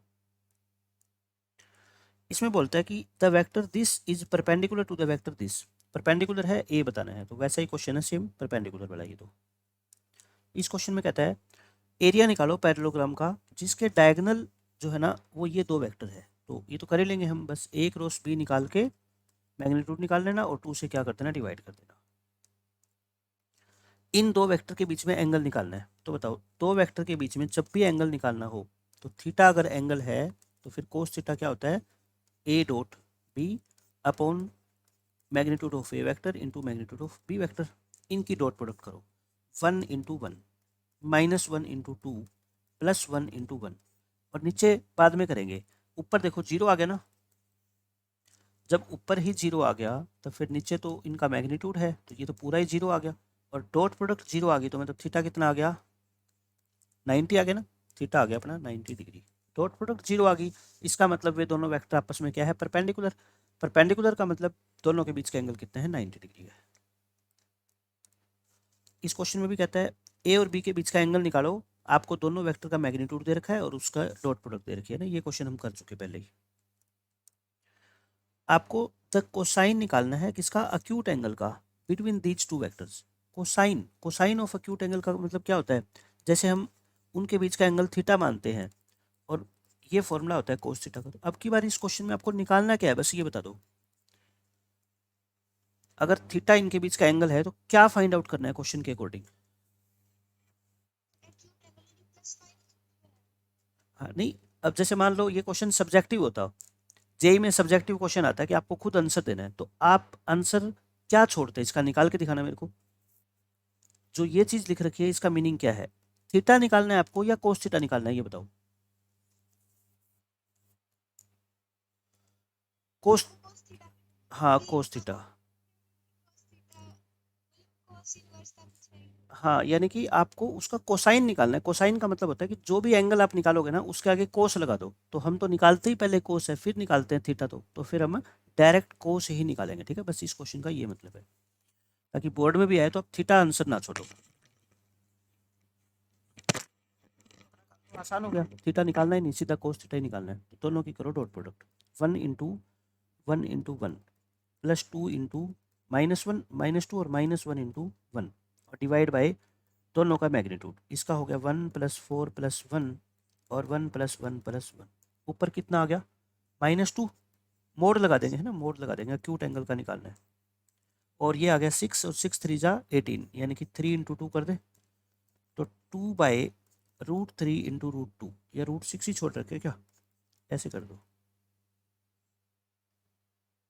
S1: इसमें बोलता है कि the vector this is perpendicular to the vector this, perpendicular है ए बताना है, तो वैसा ही क्वेश्चन है सेम, परपेंडिकुलर वाला ये। तो इस क्वेश्चन में कहता है एरिया निकालो पैरेललोग्राम का जिसके डायगोनल जो है ना वो ये दो वेक्टर है। तो ये तो कर ही लेंगे हम, बस a क्रॉस b निकाल के मैग्नीट्यूड निकाल लेना और 2 से क्या कर देना, डिवाइड कर देना। इन दो वेक्टर के बीच में एंगल निकालना है। तो बताओ दो वेक्टर के बीच में जब भी एंगल निकालना हो तो थीटा अगर एंगल है तो फिर कोस थीटा क्या होता है, a dot b upon magnitude of A vector into magnitude of B vector. इनकी डॉट प्रोडक्ट करो, 1 इंटू 1 -1 इंटू 2 +1 इंटू 1, और नीचे बाद में करेंगे। ऊपर देखो 0 आ गया ना, जब ऊपर ही 0 आ गया तो फिर नीचे तो इनका मैग्नीट्यूड है, तो ये तो पूरा ही 0 आ गया, और डॉट प्रोडक्ट 0 आ गई तो मतलब थीटा कितना आ गया, 90 आ गया ना, थीटा आ गया अपना 90 डिग्री। डॉट प्रोडक्ट 0 आ गई, इसका मतलब वे दोनों वेक्टर आपस में क्या है, परपेंडिकुलर। परपेंडिकुलर का मतलब दोनों के बीच का एंगल कितना है, 90 डिग्री है। इस क्वेश्चन में भी कहता है ए और बी के बीच का एंगल निकालो, आपको दोनों वेक्टर का मैग्नीट्यूड दे रखा है और उसका डॉट प्रोडक्ट दे रखी है ना, ये क्वेश्चन हम कर चुके पहले ही। आपको द कोसाइन निकालना है किसका, अक्यूट एंगल का, between these two vectors. Cosine, cosine of acute angle का मतलब क्या होता है, जैसे हम उनके बीच का एंगल थीटा मानते हैं और ये फॉर्मूला होता है कोस थीटा का। तो अब की बार इस क्वेश्चन में आपको निकालना क्या है, बस ये बता दो। अगर थीटा इनके बीच का एंगल है तो क्या फाइंड आउट करना है क्वेश्चन के अकॉर्डिंग। हाँ नहीं, अब जैसे मान लो ये क्वेश्चन सब्जेक्टिव होता, जेई में सब्जेक्टिव क्वेश्चन आता है कि आपको खुद आंसर देना है, तो आप आंसर क्या छोड़ते हैं इसका निकाल के दिखाना मेरे को। जो ये चीज लिख रखी है इसका मीनिंग क्या है, थीटा निकालना है आपको या कोस थीटा निकालना है, ये बताओ। कोस, हाँ कोस थीटा, हाँ यानी कि आपको उसका कोसाइन निकालना है। कोसाइन का मतलब होता है कि जो भी एंगल आप निकालोगे ना उसके आगे कोस लगा दो। तो हम तो निकालते ही पहले कोस है फिर निकालते हैं थीटा, तो फिर हम डायरेक्ट कोस ही निकालेंगे, ठीक है। बस इस क्वेश्चन का ये मतलब है, ताकि बोर्ड में भी आए तो आप थीटा आंसर ना छोड़ो। तो आसान हो गया, थीटा निकालना ही नहीं, सीधा कोस थीटा ही निकालना है। तो दोनों की करो डॉट प्रोडक्ट, 1 इंटू 1 +2 इंटू -1 -2 और -1 इंटू 1, और डिवाइड बाई दोनों का मैग्नीट्यूड। इसका हो गया 1 + 4 + 1 और 1 + 1 + 1। ऊपर कितना आ गया, -2। मोड लगा देंगे, है ना, मोड लगा देंगे, एक्यूट एंगल का निकालना है। और ये आ गया 6 और 6 3 जा 18, यानी कि 3 इंटू 2 कर दे तो 2/√3 इंटू √2, या √6 ही छोड़ रखे क्या, ऐसे कर दो,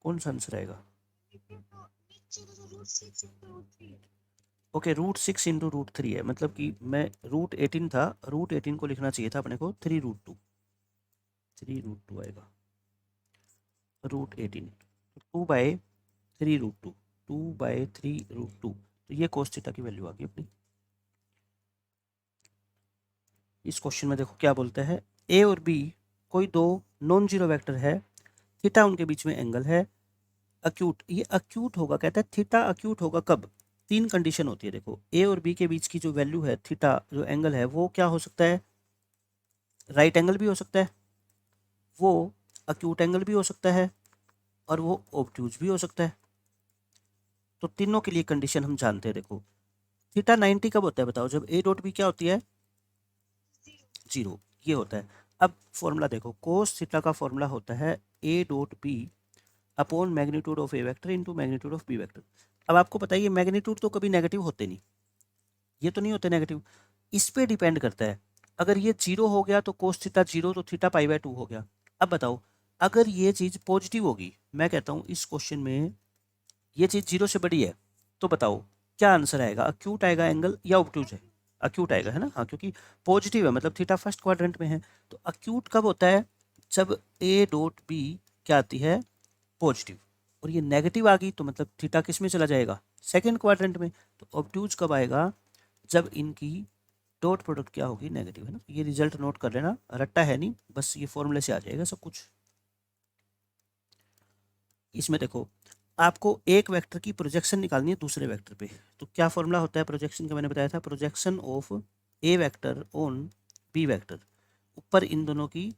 S1: कौन सा आंसर आएगा? ओके, √6 इंटू √3 है, मतलब कि मैं √18 था, √18 को लिखना चाहिए था अपने को 3√2, 3√2 आएगा √18, 2/3√2, 2/3√2, तो ये cos थीटा की वैल्यू आ गई अपनी। इस क्वेश्चन में देखो क्या बोलता है, ए और बी कोई दो नॉन जीरो वेक्टर है, थीटा उनके बीच में एंगल है, अक्यूट, ये अक्यूट होगा, कहता है थीटा अक्यूट होगा कब? तीन कंडीशन होती है, देखो ए और बी के बीच की जो वैल्यू है थीटा, जो एंगल है वो क्या हो सकता है, राइट एंगल भी हो सकता है, वो अक्यूट एंगल भी हो सकता है, और वो ऑब्ट्यूज भी हो सकता है। तो तीनों के लिए कंडीशन हम जानते हैं, देखो थीटा 90 कब होता है बताओ, जब ए डॉट बी क्या होती है, 0, ये होता है। अब फॉर्मूला देखो, कोस थीटा का फॉर्मूला होता है A dot B upon magnitude of A vector into magnitude of B vector. अब आपको पता है ये मैग्नीट्यूड तो कभी नेगेटिव होते नहीं, ये तो नहीं होते नेगेटिव, इस पे डिपेंड करता है। अगर ये 0 हो गया तो कोस थीटा 0, तो थीटा π/2 हो गया। अब बताओ, अगर ये चीज़ पॉजिटिव होगी, मैं कहता हूँ इस क्वेश्चन में ये चीज़ 0 से बड़ी है, तो बताओ क्या आंसर आएगा, अक्यूट आएगा एंगल या ऑब्ट्यूज है? अक्यूट आएगा, है ना, हाँ, क्योंकि पॉजिटिव है, मतलब थीटा फर्स्ट क्वाड्रेंट में है। तो अक्यूट कब होता है, जब ए डॉट बी क्या आती है, पॉजिटिव, और ये नेगेटिव आ गई तो मतलब थीटा किस में चला जाएगा, सेकंड क्वाड्रेंट में। तो ऑब्ट्यूज कब आएगा, जब इनकी डॉट प्रोडक्ट क्या होगी, नेगेटिव, है ना। ये रिजल्ट नोट कर लेना, रट्टा है नहीं, बस ये फॉर्मूले से आ जाएगा सब कुछ। इसमें देखो आपको एक वेक्टर की प्रोजेक्शन निकालनी है दूसरे वेक्टर पे, तो क्या फॉर्मूला होता है प्रोजेक्शन का, मैंने बताया था, projection of A vector on B vector, ऊपर इन दोनों की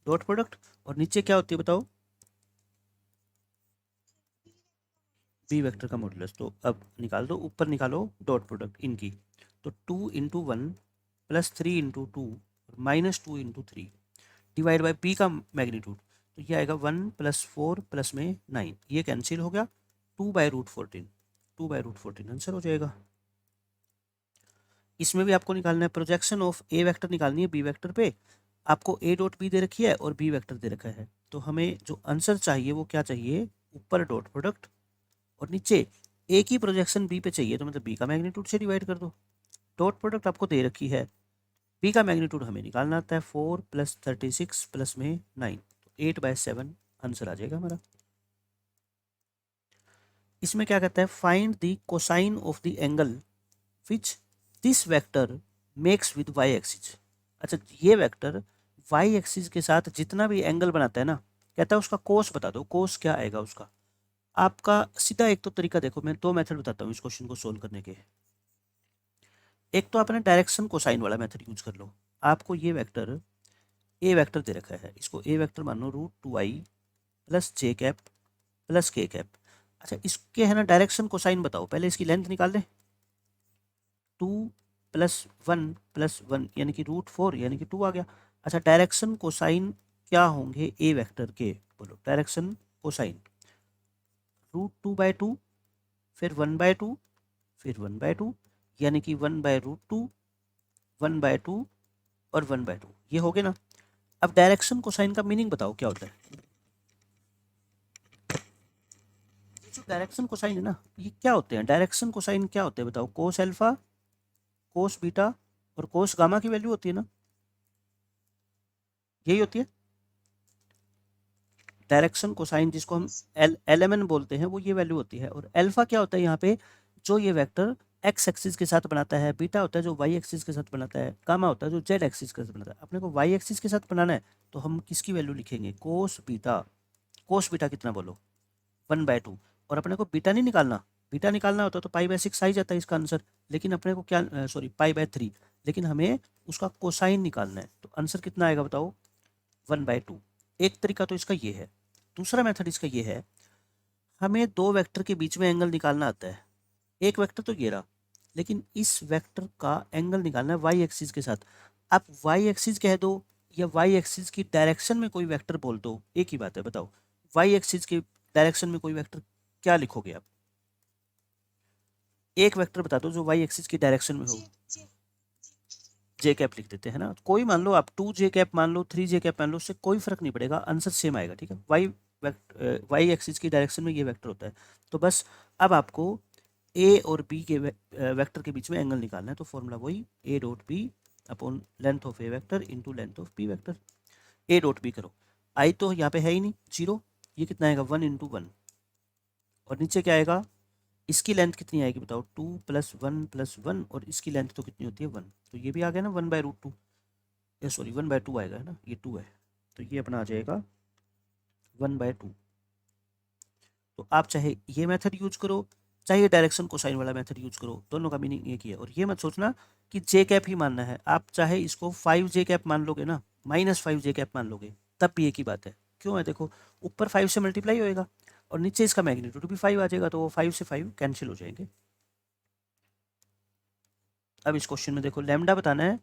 S1: डॉट प्रोडक्ट, और नीचे क्या होती है बताओ, बी वेक्टर का मॉडुलस। तो अब निकाल दो, ऊपर निकालो डॉट प्रोडक्ट इनकी, तो 2 × 1 + 3 × 2 -2 × 3 डिवाइड बाई बी का मैग्नीट्यूड, तो ये आएगा 1 + 4 + में 9, ये कैंसिल हो गया, 2/√14, 2/√14 आंसर हो जाएगा। इसमें भी आपको निकालना है प्रोजेक्शन ऑफ ए वेक्टर, निकालनी है बी वेक्टर पे, आपको ए डॉट बी दे रखी है और बी वेक्टर दे रखा है, तो हमें जो आंसर चाहिए वो क्या चाहिए, ऊपर डॉट प्रोडक्ट और नीचे ए की प्रोजेक्शन बी पे चाहिए, तो मतलब बी का मैग्नीट्यूड से डिवाइड कर दो। डॉट प्रोडक्ट आपको दे रखी है, बी का मैग्नीट्यूड हमें निकालना आता है, 4 + 36 + में 9, तो 8/7 आंसर आ जाएगा हमारा। इसमें क्या कहता है, find the cosine of the angle which this vector makes with Y axis. अच्छा, ये वेक्टर वाई एक्सिस के साथ जितना भी एंगल बनाता है ना, कहता है उसका कोस बता दो, कोस क्या आएगा उसका। आपका सीधा एक तो तरीका देखो, मैं दो मेथड बताता हूँ इस क्वेश्चन को सोल्व करने के। एक तो आपने डायरेक्शन कोसाइन वाला मेथड यूज कर लो, आपको ये वेक्टर ए वेक्टर दे रखा है, इसको ए वेक्टर मान लो √2i + j cap + k cap. अच्छा, इसके है ना डायरेक्शन कोसाइन बताओ, पहले इसकी लेंथ निकाल लें, 2 + 1 + 1 यानी कि √4, यानी कि 2 आ गया। अच्छा, डायरेक्शन कोसाइन क्या होंगे ए वेक्टर के, बोलो डायरेक्शन कोसाइन, √2/2, फिर 1/2, फिर 1/2, यानी कि 1/√2, 1/2 और 1/2, ये हो गए ना। अब डायरेक्शन कोसाइन का मीनिंग बताओ क्या होता है, जो डायरेक्शन कोसाइन है ना, ये क्या होते हैं, डायरेक्शन कोसाइन क्या होते हैं बताओ, कोस अल्फा, कोस बीटा और कोस गामा की वैल्यू होती है ना, यही होती है डायरेक्शन कोसाइन, जिसको हम LMN बोलते हैं, वो ये वैल्यू होती है। और अल्फा क्या होता है यहाँ पे, जो ये वेक्टर एक्स एक्सिस के साथ बनाता है, बीटा होता है जो वाई एक्सिस के साथ बनाता है, गामा होता है जो जेड एक्सिस के साथ बनाता है। अपने को वाई एक्सिस के साथ बनाना है तो हम किसकी वैल्यू लिखेंगे, कोस बीटा। कोस बीटा कितना बोलो, 1/2। और अपने को बीटा नहीं निकालना, बीटा निकालना होता तो π/6 आ ही जाता है इसका आंसर, लेकिन अपने को क्या, सॉरी, π/3, लेकिन हमें उसका कोसाइन निकालना है, तो आंसर कितना आएगा बताओ, 1/2। एक तरीका तो इसका ये है। दूसरा मेथड इसका ये है, हमें दो वेक्टर के बीच में एंगल निकालना आता है, एक वेक्टर तो ये रहा, लेकिन इस वेक्टर का एंगल निकालना है वाई एक्सिस के साथ। आप वाई एक्सिस कह दो या वाई एक्सिस की डायरेक्शन में कोई वेक्टर बोल दो, एक ही बात है, बताओ वाई एक्सिस की डायरेक्शन में कोई वेक्टर क्या लिखोगे आप, एक वेक्टर बता दो जो वाई एक्सिस की डायरेक्शन में हो। जे कैप लिख देते हैं ना, कोई मान लो आप 2 जे कैप मान लो, 3 जे कैप मान लो, उससे कोई फर्क नहीं पड़ेगा, आंसर सेम आएगा। ठीक है, वाई एक्सिस की डायरेक्शन में ये वेक्टर होता है। तो बस अब आपको ए और बी के वेक्टर के बीच में एंगल निकालना है। तो फॉर्मूला वही A dot B upon length of A vector into length of B vector. A dot B करो, आई तो यहाँ पे है ही नहीं, 0, ये कितना आएगा 1 इंटू 1, और नीचे क्या आएगा, इसकी लेंथ कितनी आएगी बताओ, 2 + 1 + 1, और इसकी लेंथ तो कितनी होती है 1, तो ये भी आ गया ना 1/√2, ये सॉरी 1/2 आएगा, है ना, ये 2 है, तो ये अपना आ जाएगा 1/2। तो आप चाहे ये मेथड यूज करो, चाहे डायरेक्शन कोसाइन वाला मेथड यूज करो, दोनों का मीनिंग एक ही है। और ये मत सोचना कि जे कैप ही मानना है, आप चाहे इसको 5 जे कैप मान लोगे ना, -5 जे कैप मान लोगे, तब भी एक ही बात है। क्यों है, देखो ऊपर 5 से मल्टीप्लाई होएगा और नीचे इसका मैग्नीट्यूड भी 5 आ जाएगा, तो वो 5 से 5 कैंसिल हो जाएंगे। अब इस क्वेश्चन में देखो लैम्डा बताना है,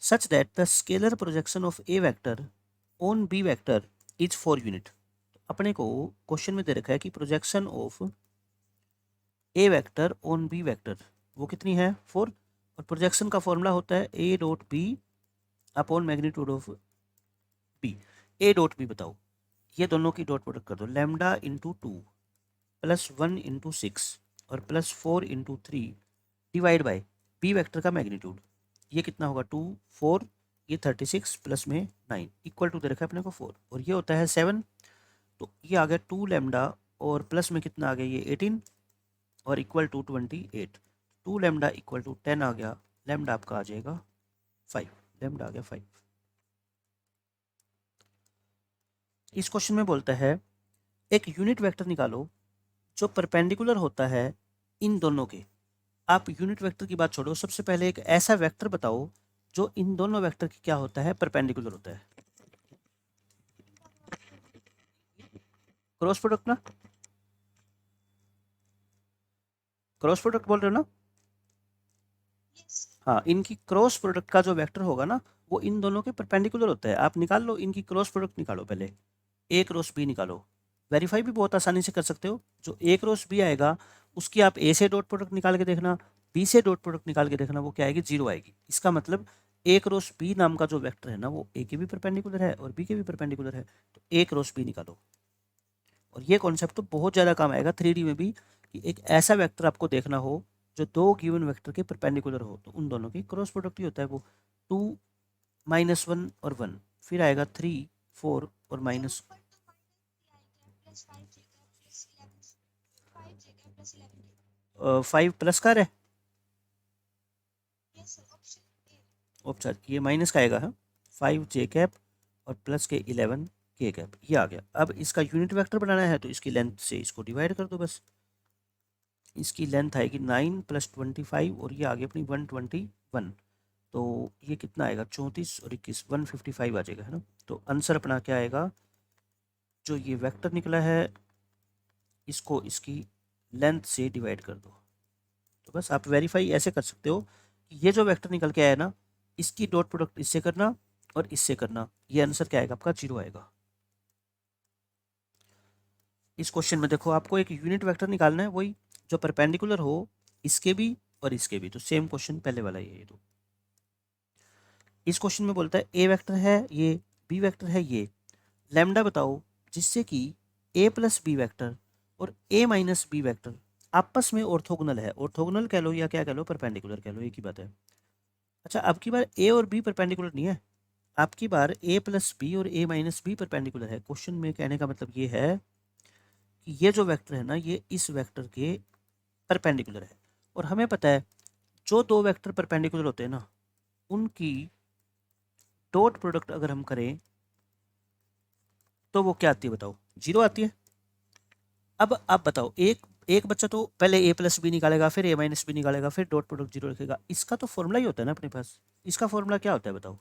S1: such that the scalar projection of A vector on B vector is 4 unit. अपने को क्वेश्चन में दे रखा है कि projection of A vector on B vector वो कितनी है 4, और प्रोजेक्शन का फॉर्मूला होता है A dot B upon magnitude of B. A dot B बताओ, ये दोनों की डॉट प्रोडक्ट कर दो, लैम्डा इंटू 2 + 1 इंटू 6 और +4 into 3 divide by B vector का मैग्नीट्यूड, ये कितना होगा 2 4, ये 36 प्लस में 9 इक्वल टू दे रखा है अपने को 4, और ये होता है 7, तो ये आ गया 2 लैम्डा और प्लस में कितना आ गया ये 18 और equal to 28, 2 lambda equal to 10 आ गया, लैम्डा आपका आ जाएगा 5, लैम्डा आ गया 5। इस क्वेश्चन में बोलता है एक यूनिट वेक्टर निकालो जो परपेंडिकुलर होता है इन दोनों के। आप यूनिट वेक्टर की बात छोड़ो, सबसे पहले एक ऐसा वेक्टर बताओ जो इन दोनों वेक्टर की क्या होता है, परपेंडिकुलर होता है। क्रॉस प्रोडक्ट ना, क्रॉस प्रोडक्ट बोल रहे हो ना, हाँ, इनकी क्रॉस प्रोडक्ट का जो वेक्टर होगा ना वो इन दोनों के परपेंडिकुलर होता है। आप निकाल लो, इनकी क्रॉस प्रोडक्ट निकालो, पहले ए क्रॉस बी निकालो, वेरीफाई भी बहुत आसानी से कर सकते हो। जो ए क्रॉस बी आएगा उसकी आप ए से डॉट प्रोडक्ट निकाल के देखना, बी से डॉट प्रोडक्ट निकाल के देखना, वो क्या आएगी 0 आएगी। इसका मतलब ए क्रॉस बी नाम का जो वेक्टर है ना वो ए के भी परपेंडिकुलर है और बी के भी परपेंडिकुलर है, तो ए क्रॉस बी निकालो। और ये कॉन्सेप्ट तो बहुत ज़्यादा काम आएगा 3D में भी, कि एक ऐसा वेक्टर आपको देखना हो जो दो गिवन वेक्टर के परपेंडिकुलर हो, तो उन दोनों की क्रॉस प्रोडक्ट ही होता है वो 2 -1 और 1, फिर आएगा 3 4 और माइनस 5 प्लस का है ऑप्शन, ये माइनस का आएगा, 5 जे कैप और प्लस के 11 के कैप, ये आ गया। अब इसका यूनिट वेक्टर बनाना है तो इसकी लेंथ से इसको डिवाइड कर दो बस, इसकी लेंथ आएगी 9 + 25 और ये आ गई अपनी 121, तो ये कितना आएगा 34 और 21 155 आ जाएगा, है ना। तो आंसर अपना क्या आएगा, जो ये वेक्टर निकला है इसको इसकी लेंथ से डिवाइड कर दो। तो बस आप वेरीफाई ऐसे कर सकते हो कि ये जो वेक्टर निकल के आया ना इसकी डॉट प्रोडक्ट इससे करना और इससे करना, ये आंसर क्या आएगा आपका 0 आएगा। इस क्वेश्चन में देखो आपको एक यूनिट वेक्टर निकालना है, वही जो परपेंडिकुलर हो इसके भी और इसके भी, तो सेम क्वेश्चन पहले वाला ही है ये। तो इस क्वेश्चन में बोलता है ए वेक्टर है ये, बी वेक्टर है ये, लैम्डा बताओ जिससे कि ए प्लस बी वेक्टर और ए माइनस बी वेक्टर आपस में ऑर्थोगोनल है। ऑर्थोगोनल कह लो या क्या कह लो, परपेंडिकुलर कह लो, एक ही बात है। अच्छा, अब की बार ए और बी परपेंडिकुलर नहीं है, आपकी बार ए प्लस बी और ए माइनस बी परपेंडिकुलर है। क्वेश्चन में कहने का मतलब ये है कि ये जो वेक्टर है ना ये इस वेक्टर के परपेंडिकुलर है, और हमें पता है जो दो वेक्टर परपेंडिकुलर होते हैं ना उनकी डॉट प्रोडक्ट अगर हम करें तो वो क्या आती है बताओ, 0 आती है। अब आप बताओ, एक एक बच्चा तो पहले ए प्लस बी निकालेगा, फिर ए माइनस बी निकालेगा, फिर डॉट प्रोडक्ट 0 रखेगा, इसका तो फॉर्मूला ही होता है ना अपने पास। इसका फॉर्मूला क्या होता है बताओ,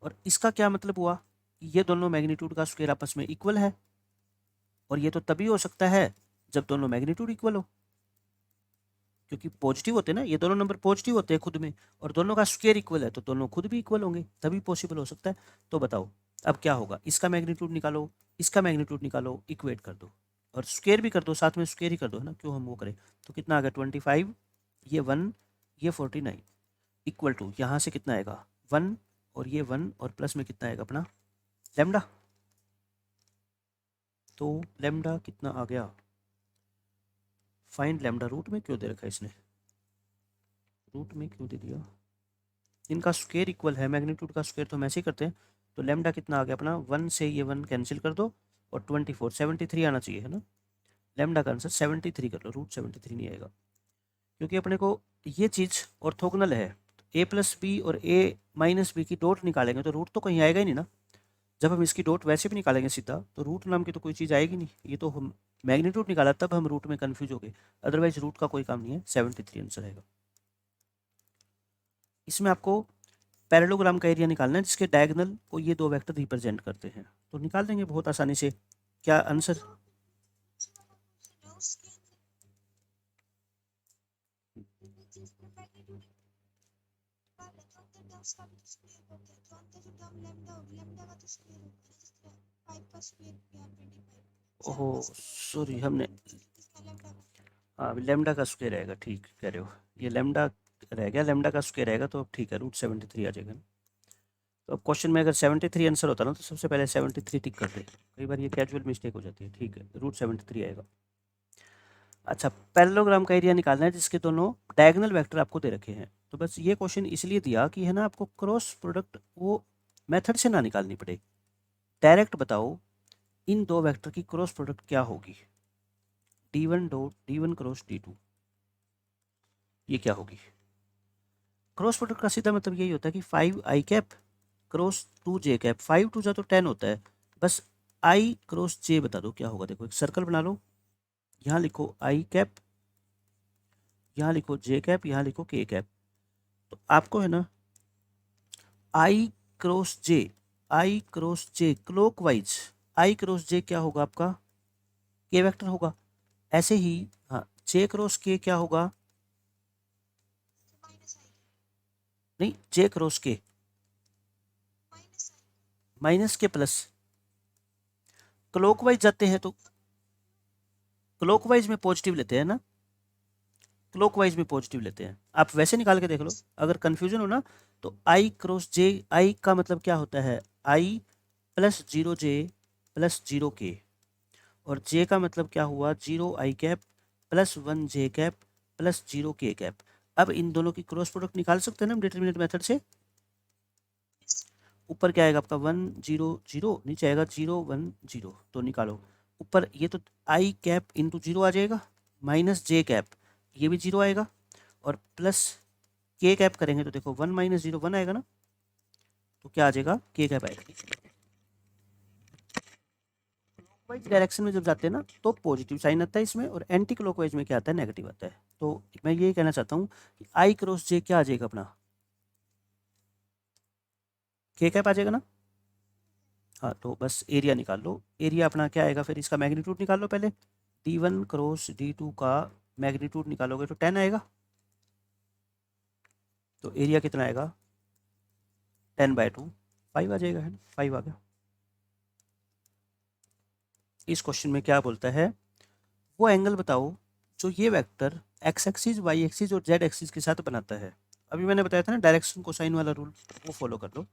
S1: और इसका क्या मतलब हुआ, ये दोनों मैग्नीट्यूड का स्क्वायर आपस में इक्वल है, और ये तो तभी हो सकता है जब दोनों मैग्नीट्यूड इक्वल हो, क्योंकि पॉजिटिव होते हैं ना, ये दोनों नंबर पॉजिटिव होते हैं खुद में, और दोनों का स्क्वायर इक्वल है तो दोनों खुद भी इक्वल होंगे, तभी पॉसिबल हो सकता है। तो बताओ अब क्या होगा, इसका मैग्नीट्यूड निकालो, इसका मैग्नीट्यूड निकालो, इक्वेट कर दो। और स्क्वायर भी कर दो, साथ में स्क्वायर ही कर दो, है ना, क्यों हम वो करें। तो कितना आ गया 25, ये 1, ये 49, इक्वल टू यहाँ से कितना आएगा 1, और ये 1, और प्लस में कितना आएगा अपना लेमडा। तो लेमडा कितना आ गया, फाइंड लेमडा, रूट में क्यों दे रखा है इसने, रूट में क्यों दे दिया, इनका स्क्वायर इक्वल है, मैग्नीट्यूड का स्क्वायर तो हम ऐसे ही करते हैं। तो लेमडा कितना आ गया अपना 1 से ये 1 कैंसिल कर दो, और 24 73 आना चाहिए, है ना। लेमडा का आंसर 73 कर लो, रूट 73 नहीं आएगा, क्योंकि अपने को ये चीज़ ऑर्थोगोनल है। ए प्लस बी और ए माइनस बी की डॉट निकालेंगे तो रूट तो कहीं आएगा ही नहीं ना। जब हम इसकी डॉट वैसे भी निकालेंगे सीधा, तो रूट नाम की तो कोई चीज़ आएगी नहीं। ये तो हम मैग्नीट्यूड निकाला तब हम रूट में कन्फ्यूज हो गए, अदरवाइज रूट का कोई काम नहीं है। 73 आंसर आएगा। इसमें आपको पैरेललोग्राम का एरिया निकालना है जिसके डायगोनल को ये दो वेक्टर रिप्रेजेंट करते हैं, तो निकाल देंगे बहुत आसानी से। क्या आंसर, ओहो सॉरी हमने, हाँ लेमडा का स्क्वायर रहेगा, ठीक कह रहे हो, ये लेमडा रह गया, लेमडा का स्क्वायर रहेगा तो ठीक है, रूट 73 आ जाएगा। तो अब क्वेश्चन में अगर 73 आंसर होता ना तो सबसे पहले 73 टिक कर दे, कई बार ये कैजुअल मिस्टेक हो जाती है। ठीक है, रूट 73 आएगा। अच्छा, पैरेललोग्राम का एरिया निकालना है जिसके दोनों डायगोनल वेक्टर आपको दे रखे हैं। तो बस ये क्वेश्चन इसलिए दिया कि है ना, आपको क्रॉस प्रोडक्ट वो मेथड से ना निकालनी पड़े, डायरेक्ट बताओ इन दो वेक्टर की क्रॉस प्रोडक्ट क्या होगी, d1 dot d1 cross d2, ये क्या होगी। क्रॉस प्रोडक्ट का सीधा मतलब यही होता है कि 5 I cap cross 2 J cap, 5 two जा तो 10 होता है, बस आई क्रॉस जे बता दो क्या होगा। देखो एक सर्कल बना लो, यहाँ लिखो आई कैप, यहाँ लिखो जे कैप, यहाँ लिखो के कैप। तो आपको है ना आई क्रॉस जे, आई क्रॉस जे क्लॉकवाइज, आई क्रॉस जे क्या होगा आपका के वेक्टर होगा। ऐसे ही हाँ, जे क्रॉस के क्या होगा, नहीं जे क्रॉस के माइनस के प्लस, क्लॉकवाइज जाते हैं तो क्लॉकवाइज में पॉजिटिव लेते हैं ना, क्लॉकवाइज में पॉजिटिव लेते हैं। आप वैसे निकाल के देख लो, अगर कंफ्यूजन हो ना तो आई क्रॉस जे, आई का मतलब क्या होता है आई प्लस 0 जे प्लस 0 के, और जे का मतलब क्या हुआ 0 आई कैप प्लस 1 जे कैप प्लस 0 के कैप। अब इन दोनों की क्रॉस प्रोडक्ट निकाल सकते हैं ना हम डिटरमिनेंट मेथड से। ऊपर क्या आएगा आपका 1 0 0, नीचे आएगा 0 1 0, तो निकालो ऊपर ये तो आई कैप इंटू 0 आ जाएगा, माइनस जे कैप ये भी 0 आएगा, और प्लस के कैप करेंगे तो देखो 1 माइनस 0 1 आएगा ना, तो क्या आ जाएगा के कैप आएगा। क्लॉकवाइज डायरेक्शन में जब जाते हैं ना तो पॉजिटिव साइन आता है इसमें, और एंटी क्लॉकवाइज में क्या आता है नेगेटिव आता है। तो मैं ये कहना चाहता हूँ कि आई क्रॉस जे क्या आ जाएगा अपना के कैप आ जाएगा ना। हाँ तो बस एरिया निकाल लो, एरिया अपना क्या आएगा, फिर इसका मैग्नीट्यूड निकाल लो पहले, d1 क्रॉस d2 का मैग्नीट्यूड निकालोगे तो 10 आएगा, तो एरिया कितना आएगा 10/2, 5 आ जाएगा, है ना, 5 आ गया। इस क्वेश्चन में क्या बोलता है, वो एंगल बताओ जो ये vector X axis Y axis और जेड एक्सिस के साथ बनाता है। अभी मैंने बताया था ना डायरेक्शन कोसाइन वाला रूल, वो फॉलो कर लो।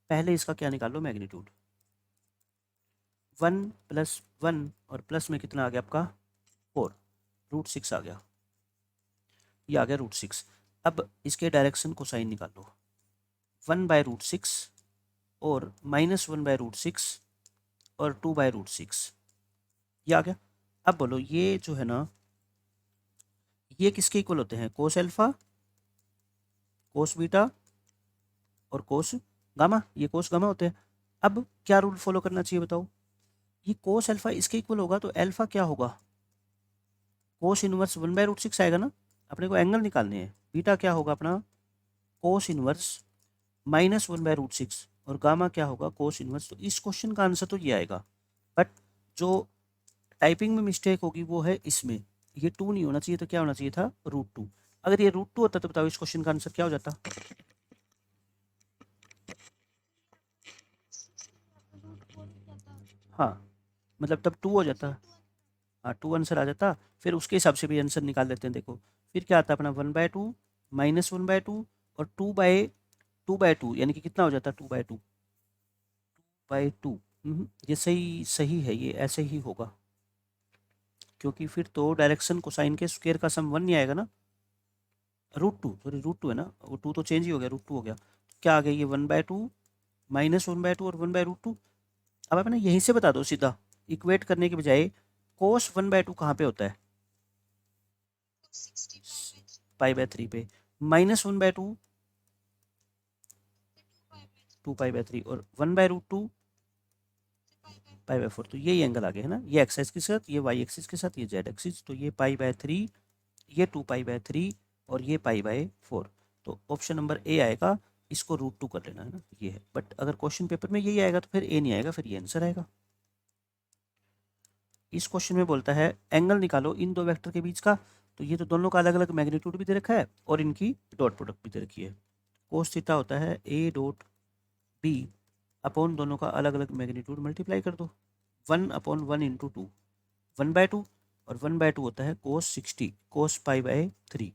S1: पहले इसका क्या निकाल लो मैग्नीट्यूड, 1 प्लस 1 और प्लस में कितना आ गया आपका 4, रूट 6 आ गया, ये आ गया रूट 6। अब इसके डायरेक्शन कोसाइन निकाल लो, 1/√6 और -1/√6 और 2/√6, ये आ गया। अब बोलो ये जो है ना, ये किसके इक्वल होते हैं, कोस अल्फा, कोस बीटा और कोस गामा, ये कोस गामा होते हैं। अब क्या रूल फॉलो करना चाहिए बताओ, ये कोस अल्फा इसके इक्वल होगा तो अल्फा क्या होगा कोस इनवर्स 1/√6 आएगा ना, अपने को एंगल निकालने हैं। बीटा क्या होगा अपना कोस इनवर्स -1/√6, और गामा क्या होगा कोस इनवर्स। तो इस क्वेश्चन का आंसर तो ये आएगा, बट जो टाइपिंग में मिस्टेक होगी वो है इसमें, ये 2 नहीं होना चाहिए, तो क्या होना चाहिए था √2। अगर ये √2 होता तो बताओ इस क्वेश्चन का आंसर क्या हो जाता, हाँ मतलब तब 2 हो जाता, हाँ 2 आंसर आ जाता, फिर उसके हिसाब से भी आंसर निकाल लेते हैं। देखो फिर क्या आता है अपना 1/2 -1/2 और 2/2 यानी कि कितना हो जाता है 2/2 ये सही सही है, ये ऐसे ही होगा, क्योंकि फिर तो डायरेक्शन कोसाइन के स्क्वायर का सम 1 नहीं आएगा ना, √2 सॉरी √2 है ना, वो 2 तो चेंज ही हो गया, √2 हो गया। क्या आ गया ये 1/2 -1/2 और 1/√2। अब आप ना यहीं से बता दो सीधा, इक्वेट करने के बजाय कोस 1/2 कहाँ पे होता है, π/3 पे, -1/2 2π/3 और 1/√2 π/4। तो यही एंगल आ गया है ना, ये एक्स एक्सिस के साथ, ये वाई एक्सिस के साथ, ये जेड एक्सिस, तो ये π/3, ये 2π/3 और ये π/4। तो ऑप्शन नंबर ए आएगा, इसको √2 कर लेना है ना, ये है। बट अगर क्वेश्चन पेपर में यही आएगा तो फिर ए नहीं आएगा, फिर ये आंसर आएगा। इस क्वेश्चन में बोलता है एंगल निकालो इन दो वेक्टर के बीच का, तो ये तो दोनों का अलग अलग मैग्नीट्यूड भी दे रखा है और इनकी डॉट प्रोडक्ट भी दे रखी है। कोस थीटा होता है ए डॉट बी अपॉन दोनों का अलग अलग मैग्नीट्यूड मल्टीप्लाई कर दो, 1/1 × 2 1/2 और 1/2 होता है कोस 60 कोस π/3,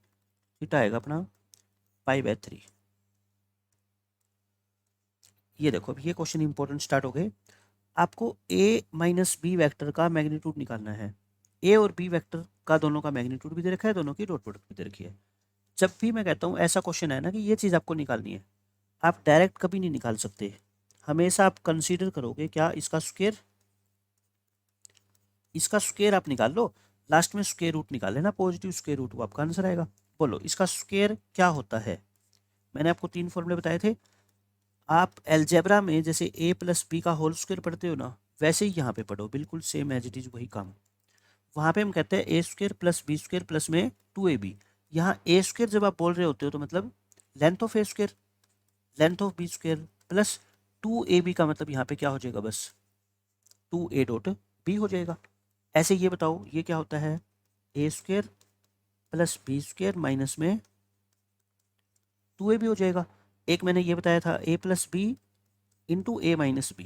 S1: थीटा आएगा अपना π/3। ये देखो अब ये क्वेश्चन इंपॉर्टेंट स्टार्ट हो गए। आपको a माइनस बी वैक्टर का मैग्नीट्यूड निकालना है। a और b वैक्टर का दोनों का मैग्नीट्यूड भी दे रखा है, दोनों की डॉट प्रोडक्ट भी दे रखी है। जब भी मैं कहता हूँ ऐसा क्वेश्चन है ना कि ये चीज़ आपको निकालनी है, आप डायरेक्ट कभी नहीं निकाल सकते, हमेशा आप कंसीडर करोगे क्या, इसका स्क्वायर आप निकाल लो, लास्ट में स्क्वायर रूट निकाल लेना, पॉजिटिव स्क्वायर रूट, वो आपका आंसर आएगा। बोलो इसका स्क्वायर क्या होता है। मैंने आपको 3 फॉर्मूले बताए थे। आप एलजेब्रा में जैसे a+b का होल स्क्वायर पढ़ते हो ना, वैसे ही यहाँ पे पढ़ो, बिल्कुल सेम एज इट इज वही काम। वहाँ पे हम कहते हैं a² + b² प्लस में 2ab। यहाँ a² जब आप बोल रहे होते हो तो मतलब length of a², length of b² plus 2ab का मतलब यहाँ पे क्या हो जाएगा, बस 2a.b हो जाएगा। ऐसे ये बताओ ये क्या होता है, a² + b² माइनस में 2ab हो जाएगा। एक मैंने ये बताया था a + b × a - b,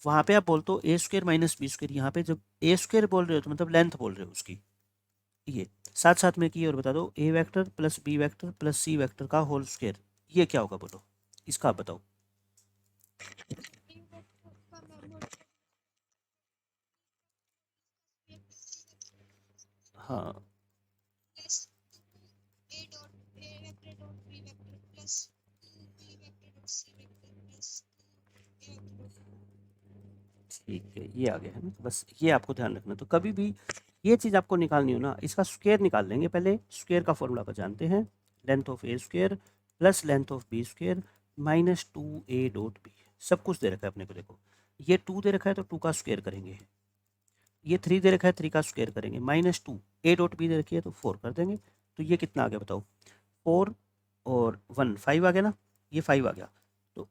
S1: वहाँ पे आप बोलते हो a² - b², यहाँ पे जब a² बोल रहे हो तो मतलब लेंथ बोल रहे हो उसकी। ये साथ साथ में किए और बता दो a vector + b vector + c vector का होल स्क्वायर, ये क्या होगा बोलो, इसका आप बताओ। हाँ ठीक है, ये आ गया है ना, बस ये आपको ध्यान रखना। तो कभी भी ये चीज़ आपको निकालनी हो ना, इसका स्क्वायर निकाल लेंगे पहले। स्क्वायर का फॉर्मूला आप जानते हैं, length of a² + length of b² minus 2a.b। सब कुछ दे रखा है अपने को, देखो ये 2 दे रखा है तो 2 का स्क्वायर करेंगे, ये 3 दे रखा है 3 का स्क्वायर करेंगे, -2 a.b दे रखी है तो 4 कर देंगे। तो ये कितना आ गया बताओ, 4 और 1 5 आ गया ना, ये 5 आ गया। तो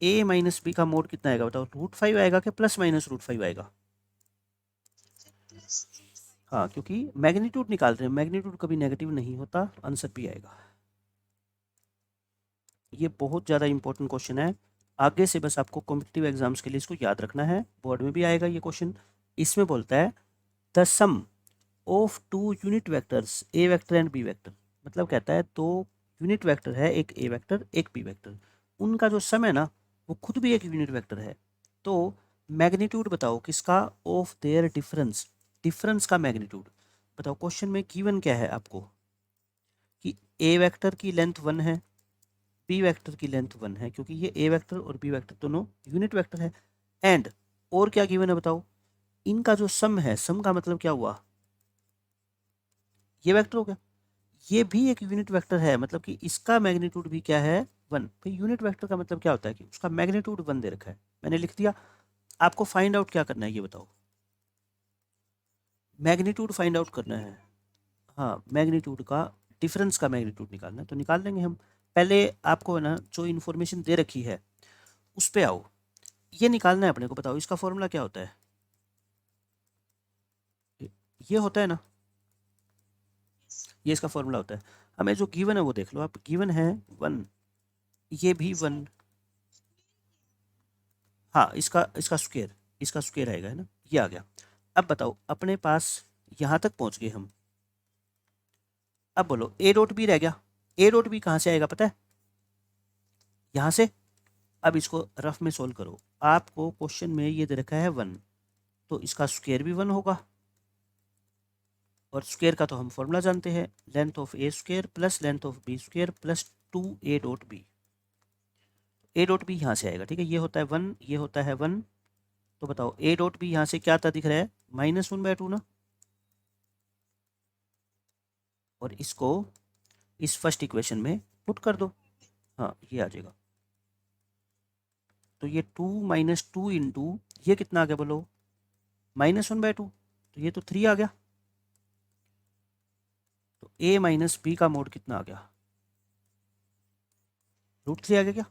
S1: a माइनस b का मोड कितना आएगा बताओ, √5 आएगा कि प्लस माइनस √5 आएगा। हाँ क्योंकि मैग्नीट्यूड निकाल रहे हैं, मैग्नीट्यूड कभी नेगेटिव नहीं होता, आंसर भी आएगा। ये बहुत ज़्यादा इंपॉर्टेंट क्वेश्चन है, आगे से बस आपको कॉम्पिटिटिव एग्जाम्स के लिए इसको याद रखना है, बोर्ड में भी आएगा ये क्वेश्चन। इसमें बोलता है the sum of 2 unit vectors A vector and B vector, मतलब कहता है 2 यूनिट वेक्टर है, एक ए वेक्टर एक बी वेक्टर, उनका जो सम है ना वो खुद भी एक यूनिट वेक्टर है। तो मैग्नीट्यूड बताओ किसका, ऑफ देयर डिफरेंस, डिफरेंस का मैग्नीट्यूड बताओ। क्वेश्चन में गिवन क्या है आपको कि ए वेक्टर की लेंथ 1 है, बी वेक्टर की लेंथ 1 है, क्योंकि ये ए वेक्टर और बी वेक्टर दोनों यूनिट वेक्टर है। एंड और क्या गिवन है बताओ, इनका जो सम है, सम का मतलब क्या हुआ, ये वेक्टर हो गया, ये भी एक यूनिट वेक्टर है, मतलब कि इसका मैग्नीट्यूड भी क्या है 1। फिर यूनिट वेक्टर का मतलब क्या होता है कि उसका मैग्नीट्यूड 1 दे रखा है, मैंने लिख दिया। आपको फाइंड आउट क्या करना है ये बताओ, मैग्नीट्यूड फाइंड आउट करना है। हाँ मैग्नीट्यूड का, डिफरेंस का मैग्नीट्यूड निकालना है, तो निकाल लेंगे हम। पहले आपको है ना जो इन्फॉर्मेशन दे रखी है उस पे आओ, ये निकालना है अपने को। बताओ इसका फॉर्मूला क्या होता है, ये होता है ना, ये इसका फॉर्मूला होता है। हमें जो गिवन है वो देख लो आप, गिवन है 1, ये भी 1, हाँ इसका इसका स्क्वायर, इसका स्क्वायर आएगा है ना, ये आ गया। अब बताओ, अपने पास यहाँ तक पहुँच गए हम। अब बोलो ए डॉट बी रह गया। ए डॉट बी कहाँ से आएगा पता है? यहाँ से। अब इसको रफ में सोल्व करो। आपको क्वेश्चन में ये दे रखा है 1, तो इसका स्क्वायर भी 1 होगा, और स्क्वायर का तो हम फॉर्मूला जानते हैं, length of A square plus length of B square plus 2 A dot B. A dot B यहाँ से आएगा, ठीक है, ये होता है 1, ये होता है 1। तो बताओ ए डॉट बी यहाँ से क्या आता दिख रहा है? -1/2 ना। और इसको इस फर्स्ट इक्वेशन में पुट कर दो। हाँ, ये आ जाएगा। तो ये 2 - 2 इंटू ये कितना आ गया बोलो? -1/2। तो ये तो 3 आ गया। तो a माइनस बी का मोड कितना आ गया? √3 आ गया क्या?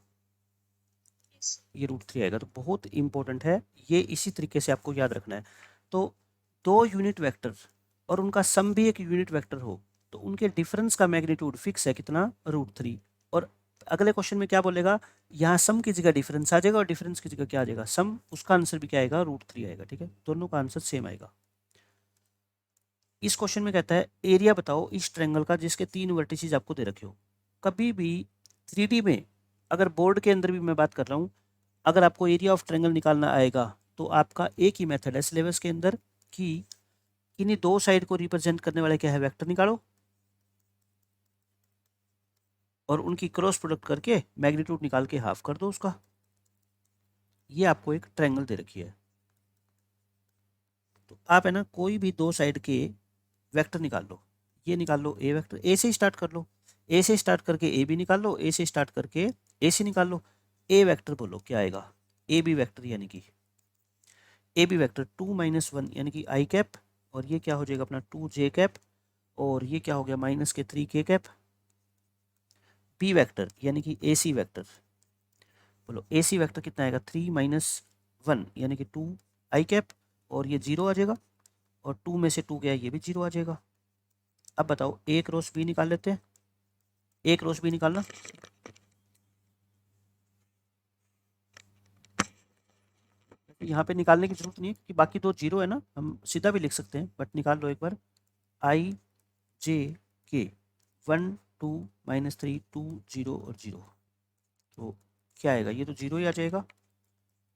S1: ये √3 आएगा। तो बहुत इंपॉर्टेंट है ये, इसी तरीके से आपको याद रखना है। तो 2 यूनिट वेक्टर और उनका सम भी एक यूनिट वेक्टर हो, तो उनके डिफरेंस का मैग्नीट्यूड फिक्स है कितना? √3। और अगले क्वेश्चन में क्या बोलेगा? यहाँ सम की जगह डिफरेंस आ जाएगा, और डिफरेंस की जगह क्या आ जाएगा? सम। उसका आंसर भी क्या आएगा? √3 आएगा। ठीक है, दोनों का आंसर सेम आएगा। इस क्वेश्चन में कहता है एरिया बताओ इस ट्रायंगल का जिसके 3 वर्टिसेस आपको दे रखे हो। कभी भी 3D में, अगर बोर्ड के अंदर भी मैं बात कर रहा हूँ, अगर आपको एरिया ऑफ ट्रायंगल निकालना आएगा तो आपका एक ही मेथड है सिलेबस के अंदर कि इन्हीं 2 साइड को रिप्रेजेंट करने वाले क्या है? वेक्टर निकालो, और उनकी क्रॉस प्रोडक्ट करके मैग्नीट्यूड निकाल के हाफ कर दो उसका। ये आपको एक ट्रायंगल दे रखी है, तो आप है ना कोई भी 2 साइड के वेक्टर निकाल लो। ये निकाल लो ए वेक्टर, ए से स्टार्ट कर लो, ए से स्टार्ट करके ए बी निकाल लो, ए से स्टार्ट करके ए सी निकाल लो। ए वेक्टर बोलो क्या आएगा? ए बी वेक्टर, यानी कि ए बी वेक्टर 2 - 1 यानी कि आई कैप, और ये क्या हो जाएगा अपना 2 जे कैप, और ये क्या हो गया -3 के कैप। बी वेक्टर यानी कि ए सी वेक्टर, बोलो ए सी वेक्टर कितना आएगा? 3 - 1 यानी कि 2 आई कैप, और ये 0 आ जाएगा, और 2 में से 2 गया, ये भी 0 आ जाएगा। अब बताओ ए क्रॉस बी निकाल लेते हैं। ए क्रॉस बी निकालना, यहाँ पे निकालने की जरूरत नहीं है कि बाकी 2 0 है ना, हम सीधा भी लिख सकते हैं, बट निकाल लो एक बार। आई जे के 1 2 -3 2 0 और 0, तो क्या आएगा? ये तो 0 ही आ जाएगा।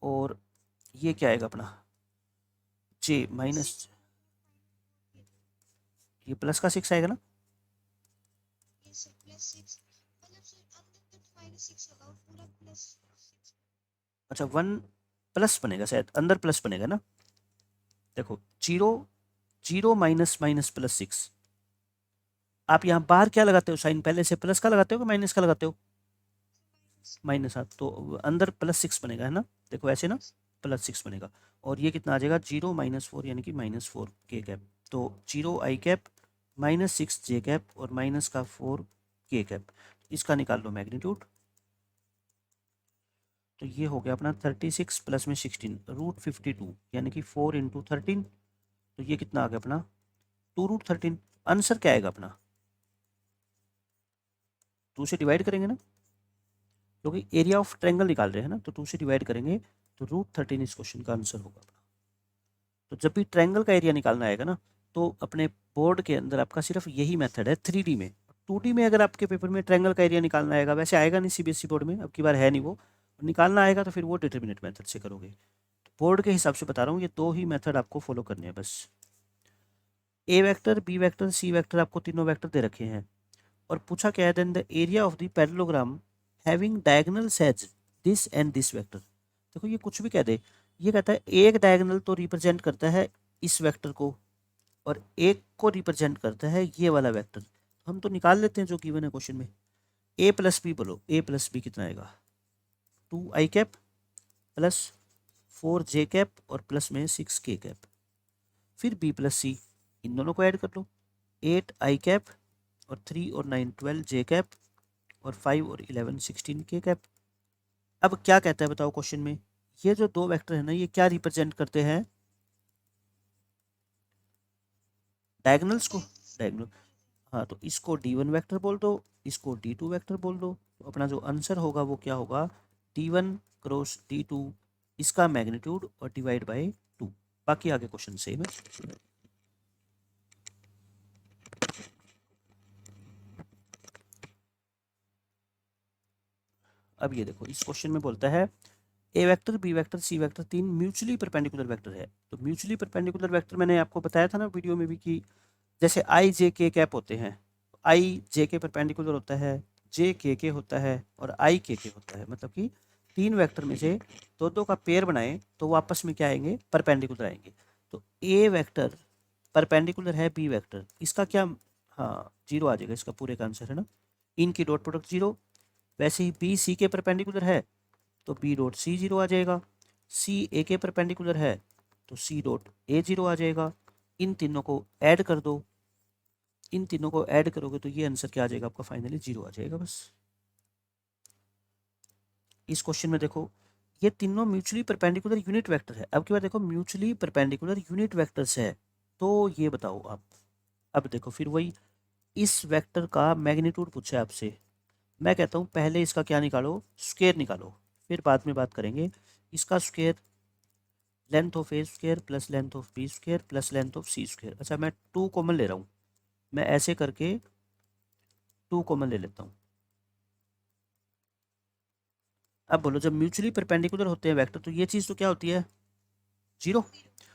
S1: और ये क्या आएगा अपना? जे माइनस, ये प्लस का 6 आएगा ना। अच्छा, 1 प्लस बनेगा शायद, अंदर प्लस बनेगा ना। देखो 0 0 -+6, आप यहाँ बाहर क्या लगाते हो साइन? पहले से प्लस का लगाते हो कि माइनस का लगाते हो? माइनस। हाँ, तो अंदर +6 बनेगा, है ना। देखो ऐसे ना, +6 बनेगा, और ये कितना आ जाएगा? 0 -4 यानी कि -4 के कैप। तो 0 आई कैप -6 जे कैप और -4 के कैप, इसका निकाल लो मैग्नीट्यूड। तो ये हो गया अपना 36 प्लस में 16 √52 यानी कि 4 × 13। तो ये कितना आ गया अपना? 2√13। आंसर क्या आएगा अपना? 2 से डिवाइड करेंगे ना, क्योंकि एरिया ऑफ ट्रायंगल निकाल रहे हैं ना, तो 2 से डिवाइड करेंगे तो √13 इस क्वेश्चन का आंसर होगा अपना। तो जब भी ट्रायंगल का एरिया निकालना आएगा ना, तो अपने बोर्ड के अंदर आपका सिर्फ यही मेथड है 3D में। 2D में अगर आपके पेपर में ट्रायंगल का एरिया निकालना आएगा, वैसे आएगा नहीं सीबीएसई बोर्ड में, अब की बार है नहीं वो, निकालना आएगा तो फिर वो डिटर्मिनेंट मेथड से करोगे। तो बोर्ड के हिसाब से बता रहा हूँ, ये 2 ही मेथड आपको फॉलो करने हैं बस। ए vector, B vector, C vector, आपको तीनों वेक्टर दे रखे हैं, और पूछा क्या है? Then the area of the parallelogram having diagonals as this and this vector. देखो ये कुछ भी कह दे, ये कहता है एक डायगोनल तो रिप्रेजेंट करता है इस वेक्टर को, और एक को रिप्रेजेंट करता है ये वाला वेक्टर। हम तो निकाल लेते हैं जो गिवन है क्वेश्चन में। ए प्लस बी बोलो, ए प्लस बी कितना आएगा? 2 आई कैप प्लस 4 जे कैप और प्लस में 6 के कैप। फिर बी प्लस सी, इन दोनों को ऐड कर लो, 8 आई कैप और 3 और 9 12 जे कैप और 5 और 11 16 के कैप। अब क्या कहता है बताओ क्वेश्चन में? ये जो 2 वेक्टर है ना, ये क्या रिप्रेजेंट करते हैं? डायगोनल्स को, डायगोनल। हाँ, तो इसको D1 वेक्टर बोल दो, इसको D2 वेक्टर बोल दो। तो अपना जो आंसर होगा वो क्या होगा? D1 क्रॉस D2, इसका मैग्नीट्यूड और डिवाइड बाय 2। बाकी आगे क्वेश्चन सेम है। अब ये देखो, इस क्वेश्चन में बोलता है A vector, B vector, C vector तीन म्यूचुअली परपेंडिकुलर वेक्टर है। तो म्यूचुअली परपेंडिकुलर वेक्टर मैंने आपको बताया था ना वीडियो में भी कि जैसे आई जे के कैप होते हैं, आई जे के परपेंडिकुलर होता है, जे के होता है और आई के होता है। मतलब कि तीन वेक्टर में से दो दो का पेयर बनाए तो वो आपस में क्या आएंगे, परपेंडिकुलर आएंगे। तो ए वेक्टर परपेंडिकुलर है बी वेक्टर, इसका क्या, हाँ जीरो आ जाएगा, इसका पूरे का आंसर है ना, इनकी डॉट प्रोडक्ट जीरो। वैसे ही बी सी के परपेंडिकुलर है तो बी डॉट सी जीरो आ जाएगा, सी ए के परपेंडिकुलर है तो सी डॉट ए जीरो आ जाएगा। इन तीनों को ऐड कर दो, इन तीनों को ऐड करोगे तो ये आंसर क्या आ जाएगा आपका, फाइनली जीरो आ जाएगा बस। इस क्वेश्चन में देखो ये तीनों म्यूचुअली परपेंडिकुलर यूनिट वेक्टर है। अब की बार देखो म्यूचुअली परपेंडिकुलर यूनिट वेक्टर्स है, तो ये बताओ आप। अब देखो फिर वही, इस वेक्टर का मैग्नीट्यूड पूछा है आपसे। मैं कहता हूँ पहले इसका क्या निकालो, स्क्वायर निकालो, फिर बाद में बात करेंगे। इसका square length of A square plus length of B square plus length of C square. अच्छा मैं टू कॉमन ले रहा हूँ, मैं ऐसे करके टू कॉमन ले लेता हूँ। अब बोलो जब म्यूचुअली परपेंडिकुलर होते हैं वेक्टर तो ये चीज़ तो क्या होती है, जीरो।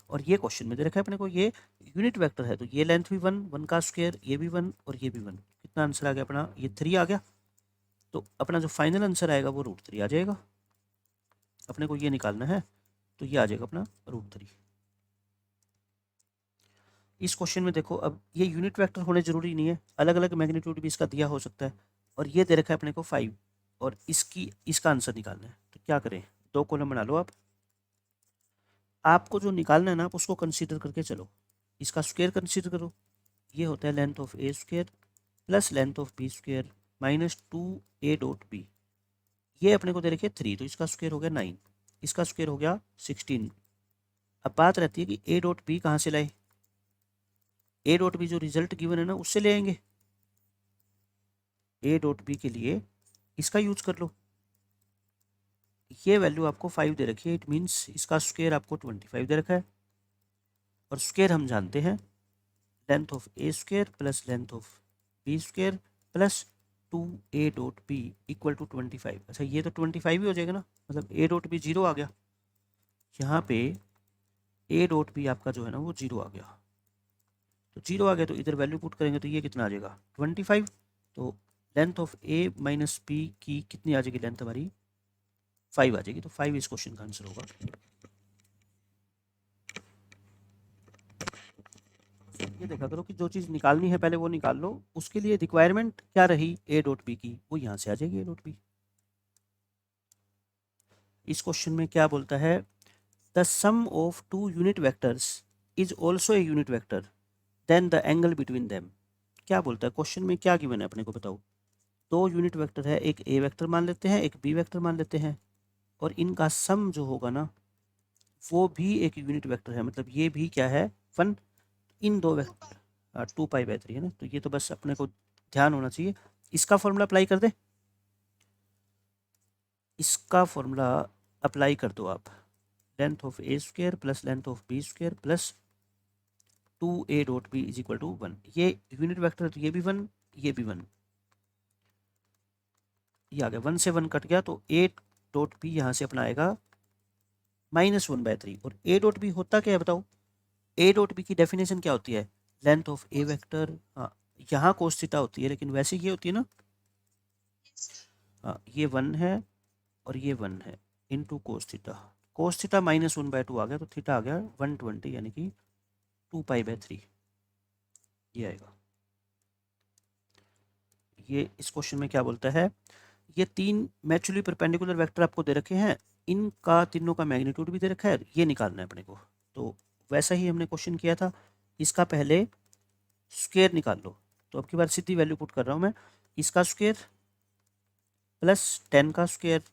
S1: और ये क्वेश्चन में दे रखा है अपने को ये यूनिट वेक्टर है, तो ये लेंथ भी वन, वन का स्क्वायर, ये भी वन और ये भी वन। कितना आंसर आ गया अपना, ये थ्री आ गया। तो अपना जो फाइनल आंसर आएगा वो रूट थ्री आ जाएगा। अपने को ये निकालना है, तो ये आ जाएगा अपना रूट थ्री। इस क्वेश्चन में देखो अब ये यूनिट वेक्टर होने जरूरी नहीं है, अलग अलग मैग्नीट्यूड भी इसका दिया हो सकता है। और ये दे रखा है अपने को फाइव, और इसका आंसर निकालना है। तो क्या करें, दो कॉलम बना लो आप। आपको जो निकालना है ना आप उसको कंसीडर करके चलो। इसका स्क्वायर कंसीडर करो, ये होता है length of A square plus length of B square minus two A dot B. ये अपने को दे रखे थ्री, तो इसका स्क्वायर हो गया नाइन, इसका स्क्वायर हो गया 16। अब बात रहती है कि ए डॉट बी कहाँ से लाए, ए डॉट बी जो रिजल्ट गिवन है ना उससे ले आएंगे। ए डॉट बी के लिए इसका यूज कर लो। ये वैल्यू आपको 5 दे रखी है, इट मीन्स इसका स्क्वायर आपको 25 दे रखा है। और स्क्वायर हम जानते हैं, length of A square plus length of B square plus two A dot B equal to 25। अच्छा ये तो 25 ही हो जाएगा ना, मतलब ए डॉट बी जीरो आ गया। यहाँ पे ए डॉट बी आपका जो है ना वो जीरो आ गया। तो जीरो आ गया तो इधर वैल्यू पुट करेंगे तो ये कितना आ जाएगा 25। तो length of A minus B की कितनी आ जाएगी लेंथ हमारी, 5 आ जाएगी। तो 5 इस क्वेश्चन का आंसर होगा। ये देखा करो कि जो चीज़ निकालनी है पहले वो निकाल लो, उसके लिए रिक्वायरमेंट क्या रही ए डॉट बी की, वो यहाँ से आ जाएगी ए डॉट बी। इस क्वेश्चन में क्या बोलता है, the sum of two unit vectors is also a unit vector then the angle between them. क्या बोलता है क्वेश्चन में, क्या गिवन है अपने को बताओ। दो यूनिट वेक्टर है, एक ए वेक्टर मान लेते हैं एक बी वेक्टर मान लेते हैं, और इनका सम जो होगा ना वो भी एक यूनिट वेक्टर है, मतलब ये भी क्या है वन। इन दो vector two pi by three है ना, तो ये तो बस अपने को ध्यान होना चाहिए। इसका फॉर्मूला अप्लाई कर दे, इसका फॉर्मूला अप्लाई कर दो आप, length of A square plus length of B square plus two A dot B is equal to one. ये यूनिट वेक्टर तो ये भी वन, ये भी वन, ये आ गया, वन से वन कट गया तो ए डॉट बी यहाँ से अपना आएगा माइनस वन बाय थ्री। और ए डॉट बी होता क्या है बताओ, ए डॉट बी की डेफिनेशन क्या होती है, लेंथ ऑफ ए वेक्टर, हाँ यहाँ कोस थीटा होती है लेकिन वैसे ये होती है ना, हाँ ये वन है और ये वन है into cos theta minus one by two आ गया, तो थीटा आ गया 120 यानी कि 2 पाई बाय थ्री, ये आएगा। ये इस क्वेश्चन में क्या बोलता है, ये तीन मैच्युअली परपेंडिकुलर वेक्टर आपको दे रखे हैं, इनका तीनों का मैग्नीट्यूड भी दे रखा है, ये निकालना है अपने को। तो वैसा ही हमने क्वेश्चन किया था, इसका पहले स्क्वायर निकाल लो। तो अब की बार सीधी वैल्यू पुट कर रहा हूँ मैं, इसका स्क्वायर प्लस 10 का स्क्वायर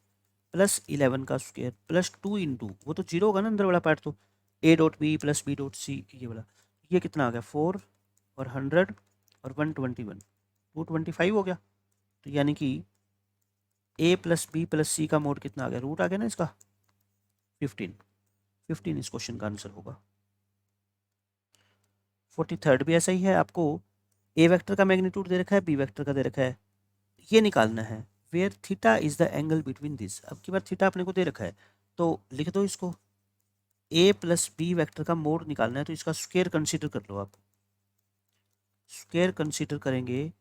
S1: प्लस 11 का स्क्वायर प्लस टू इंटू, वो तो जीरो होगा ना अंदर वाला पार्ट, तो A dot B plus B dot C ये वाला, ये कितना आ गया 4 और 100 और 121, 225 हो गया। तो यानी कि ए प्लस बी प्लस सी का मोड कितना आ गया, रूट आ गया ना इसका 15। 15 इस क्वेश्चन का आंसर होगा। 43rd भी ऐसा ही है। आपको ए वेक्टर का मैग्नीट्यूड दे रखा है, बी वेक्टर का दे रखा है, ये निकालना है। Where theta is the angle between this. अब की बार थीटा अपने को दे रखा है तो लिख दो इसको। ए प्लस बी वेक्टर का मोड निकालना है तो इसका स्क्वायर कंसीडर कर लो आप। स्क्वायर कंसीडर करेंगे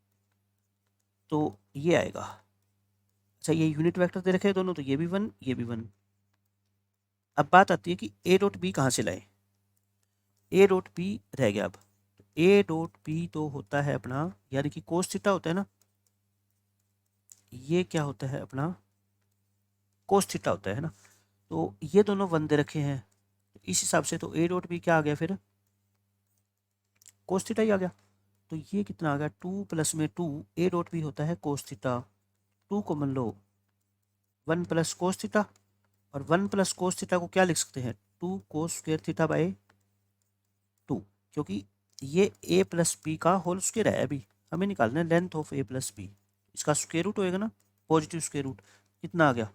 S1: तो ये आएगा। अच्छा, ये यूनिट वेक्टर दे रखे हैं दोनों, तो ये भी 1, ये भी 1। अब बात आती है कि ए डॉट बी कहाँ से लाए। ए डॉट बी रह गया। अब ए डॉट बी तो होता है अपना, यानी कि कोस थीटा होता है ना, ये क्या होता है अपना, कोस थीटा होता है ना। तो ये दोनों 1 दे रखे हैं, इस हिसाब से तो ए डॉट बी क्या आ गया फिर, कोस थीटा ही आ गया। तो ये कितना आ गया, 2 प्लस में 2, ए डॉट बी होता है कोस थीटा। 2 को मान लो 1 प्लस कोस थीटा, और 1 प्लस कोस थीटा को क्या लिख सकते हैं, 2 कोस स्क्वायर थीटा बाय 2, क्योंकि ये ए प्लस बी का होल स्क्वायर है। अभी हमें निकालना है length of A plus B, इसका स्क्वायर रूट होएगा ना, पॉजिटिव स्क्वायर रूट। कितना आ गया,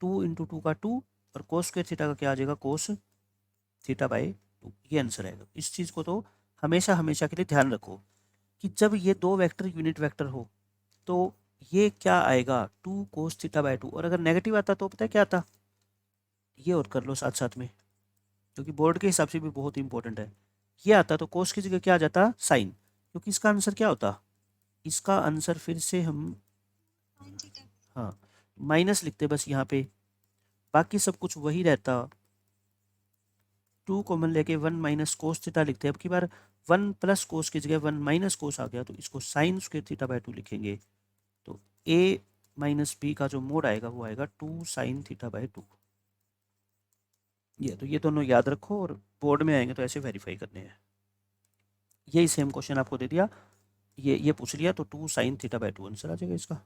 S1: 2 इंटू 2 का 2, और कोस स्क्वायर थीटा का क्या आ जाएगा, कोस थीटा बाय 2। ये आंसर आएगा। इस चीज़ को तो हमेशा हमेशा के लिए ध्यान रखो कि जब ये दो वेक्टर यूनिट वेक्टर हो तो ये क्या आएगा, 2 कोस थीटा बाय 2। और अगर नेगेटिव आता तो पता है क्या आता, ये और कर लो साथ साथ में, क्योंकि बोर्ड के हिसाब से भी बहुत इंपॉर्टेंट है। ये आता तो कोस की जगह क्या आ जाता, साइन, क्योंकि इसका आंसर क्या होता, इसका आंसर फिर से हम, हाँ, माइनस लिखते बस यहाँ पे, बाकी सब कुछ वही रहता। 2 कॉमन लेके 1 माइनस कोस थीटा लिखते हैं। अब की बार 1 प्लस कोस की जगह 1 माइनस कोस आ गया, तो इसको साइन स्क्वायर थीटा बाय 2 लिखेंगे। तो ए माइनस बी का जो मोड आएगा वो आएगा 2 साइन थीटा बाय 2। ये तो ये दोनों याद रखो, और बोर्ड में आएंगे तो ऐसे वेरीफाई करने हैं। यही सेम क्वेश्चन आपको दे दिया, ये पूछ लिया, तो 2 साइन थीटा बाय 2 आंसर आ जाएगा इसका।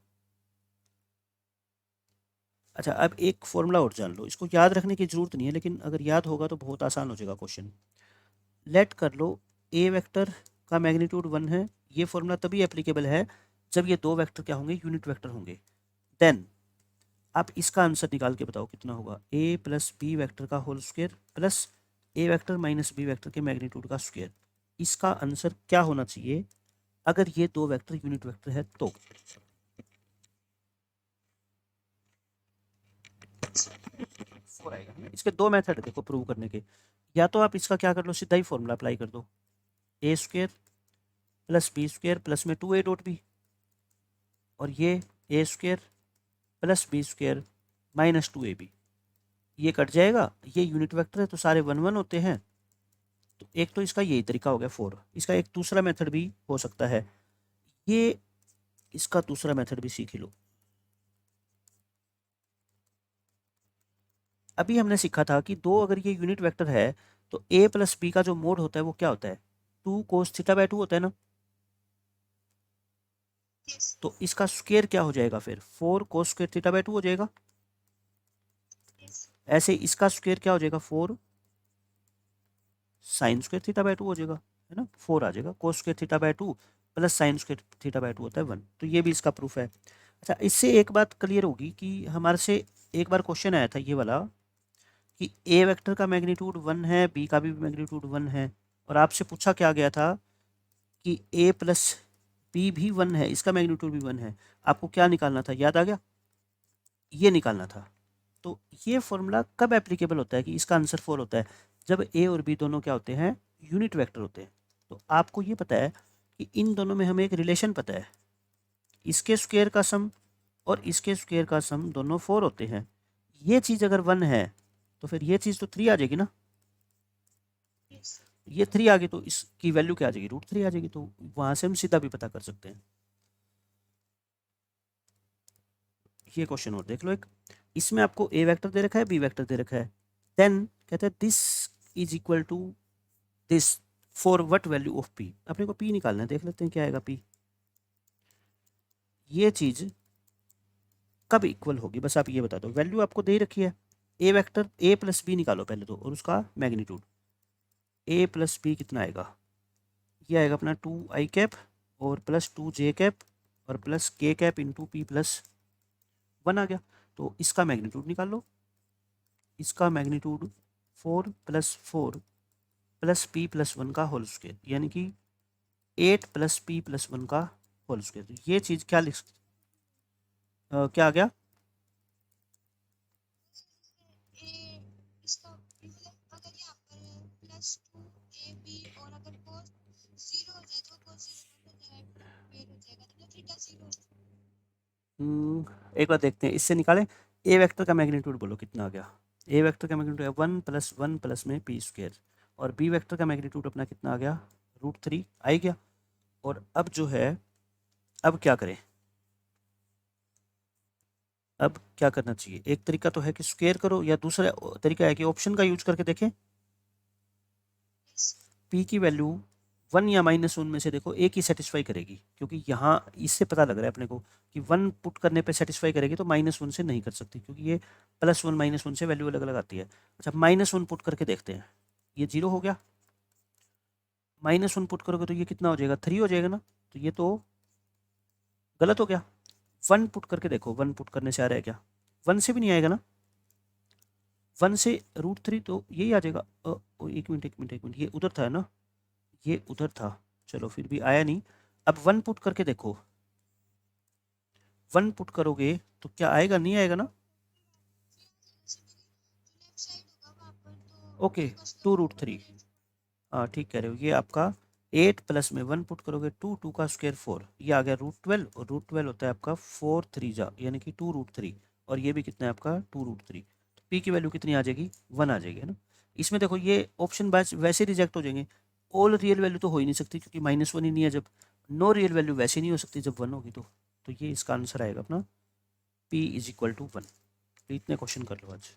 S1: अच्छा, अब एक फॉर्मूला और जान लो, इसको याद रखने की जरूरत नहीं है, लेकिन अगर याद होगा तो बहुत आसान हो जाएगा क्वेश्चन। लेट कर लो ए वेक्टर का मैग्नीट्यूड 1 है। ये फॉर्मूला तभी एप्लीकेबल है जब ये दो वेक्टर क्या होंगे, यूनिट वेक्टर होंगे। देन आप इसका आंसर निकाल के बताओ कितना होगा, ए प्लस बी वेक्टर का होल स्क्वायर प्लस ए वेक्टर माइनस बी वेक्टर के मैग्नीट्यूड का स्क्वायर। इसका आंसर क्या होना चाहिए अगर ये दो वेक्टर यूनिट वेक्टर है तो। इसके दो मेथड देखो प्रूव करने के। या तो आप इसका क्या कर लो, सीधा ही फॉर्मूला अप्लाई कर दो, A square plus B square plus में 2 ए डॉट बी, और ये A square plus B square minus 2 A B. ये कट जाएगा, ये यूनिट वेक्टर है तो सारे 1 1 होते हैं। तो एक तो इसका यही तरीका हो गया 4। इसका एक दूसरा मेथड भी हो सकता है, ये इसका दूसरा मेथड भी सीख लो। अभी हमने सीखा था कि दो अगर ये यूनिट वेक्टर है तो ए प्लस बी का जो मोड होता है वो क्या होता है, 2 कोस थीटा बाय 2 होता है ना। तो इसका स्क्वायर क्या हो जाएगा फिर, 4 कोस स्क्वायर थीटा बाय 2 हो जाएगा। ऐसे इसका स्क्वायर क्या हो जाएगा, 4 साइन स्क्वायर थीटा बाय 2 हो जाएगा, है ना। 4 आ जाएगा, cos square theta by 2 plus sine square theta by 2 होता है 1। तो ये भी इसका प्रूफ है। अच्छा, इससे एक बात क्लियर होगी कि हमारे से एक बार क्वेश्चन आया था ये वाला कि ए वेक्टर का मैग्नीट्यूड 1 है, बी का भी मैग्नीट्यूड 1 है, और आपसे पूछा क्या गया था कि ए प्लस बी भी 1 है, इसका मैग्नीट्यूड भी 1 है। आपको क्या निकालना था, याद आ गया, ये निकालना था। तो ये फॉर्मूला कब एप्लीकेबल होता है कि इसका आंसर 4 होता है, जब ए और बी दोनों क्या होते हैं, यूनिट वेक्टर होते हैं। तो आपको ये पता है कि इन दोनों में हमें एक रिलेशन पता है, इसके स्क्वायर का सम और इसके स्क्वायर का सम दोनों 4 होते हैं। ये चीज़ अगर 1 है तो फिर ये चीज़ तो 3 आ जाएगी ना। ये 3 आ गई तो इसकी वैल्यू क्या आ जाएगी, √3 आ जाएगी। तो वहां से हम सीधा भी पता कर सकते हैं। ये क्वेश्चन और देख लो एक, इसमें आपको ए वेक्टर दे रखा है, बी वेक्टर दे रखा है। देन कहते हैं this is equal to this for what value of P. अपने को पी निकालना है, देख लेते हैं क्या आएगा पी। ये चीज कब इक्वल होगी, बस आप ये बता दो। वैल्यू आपको दे रखी है, A vector A plus B निकालो पहले तो, और उसका मैग्नीट्यूड। ए प्लस बी कितना आएगा, ये आएगा अपना 2 आई कैप और प्लस 2 जे कैप और प्लस के कैप इंटू पी प्लस 1 आ गया। तो इसका मैग्नीट्यूड निकाल लो। इसका magnitude 4 plus 4 plus P plus one का होल स्क्वायर, यानी कि 8 प्लस पी प्लस वन का होल स्क्वायर। तो ये चीज़ क्या क्या आ गया? एक बार देखते हैं, इससे निकालें। ए वेक्टर का मैग्नीट्यूड बोलो कितना आ गया? ए वेक्टर का मैग्नीट्यूड है 1 प्लस में पी स्क्वायर, और बी वेक्टर का मैग्नीट्यूड अपना कितना आ गया? √3 आ ही गया। और अब जो है, अब क्या करें? अब क्या करना चाहिए? एक तरीका तो है कि स्क्वायर करो, या दूसरा तरीका है कि ऑप्शन का यूज करके देखें। पी की वैल्यू 1 या -1 में से देखो एक ही सेटिस्फाई करेगी, क्योंकि यहाँ इससे पता लग रहा है अपने को कि 1 पुट करने पे सेटिस्फाई करेगी, तो -1 से नहीं कर सकती, क्योंकि ये +1 -1 से वैल्यू अलग अलग आती है। अच्छा, -1 पुट करके देखते हैं। ये 0 हो गया। -1 पुट करोगे तो ये कितना हो जाएगा? 3 हो जाएगा ना। तो ये तो गलत हो गया। 1 पुट करके देखो, 1 पुट करने से आ रहा है क्या? 1 से भी नहीं आएगा ना। 1 से √3 तो यही आ जाएगा। एक मिनट, ये उधर था ना, ये उधर था। चलो फिर भी आया नहीं। अब 1 पुट करके देखो, 1 पुट करोगे तो क्या आएगा? नहीं आएगा ना। ओके, 2√3। हाँ ठीक कह रहे हो। ये आपका 8 प्लस में 1 पुट करोगे 2, 2 का स्क्वायर 4, ये आ गया √12, और √12 होता है आपका 4 3 जा, यानी कि 2√3, और ये भी कितना है आपका 2√3। तो पी की वैल्यू कितनी आ जाएगी? 1 आ जाएगी, है ना। इसमें देखो ये ऑप्शन वैसे रिजेक्ट हो जाएंगे। ऑल रियल वैल्यू तो हो ही नहीं सकती, क्योंकि -1 ही नहीं है जब। नो रियल वैल्यू वैसे नहीं हो सकती जब 1 होगी तो ये इसका आंसर आएगा अपना P = 1। तो इतने क्वेश्चन कर लो आज।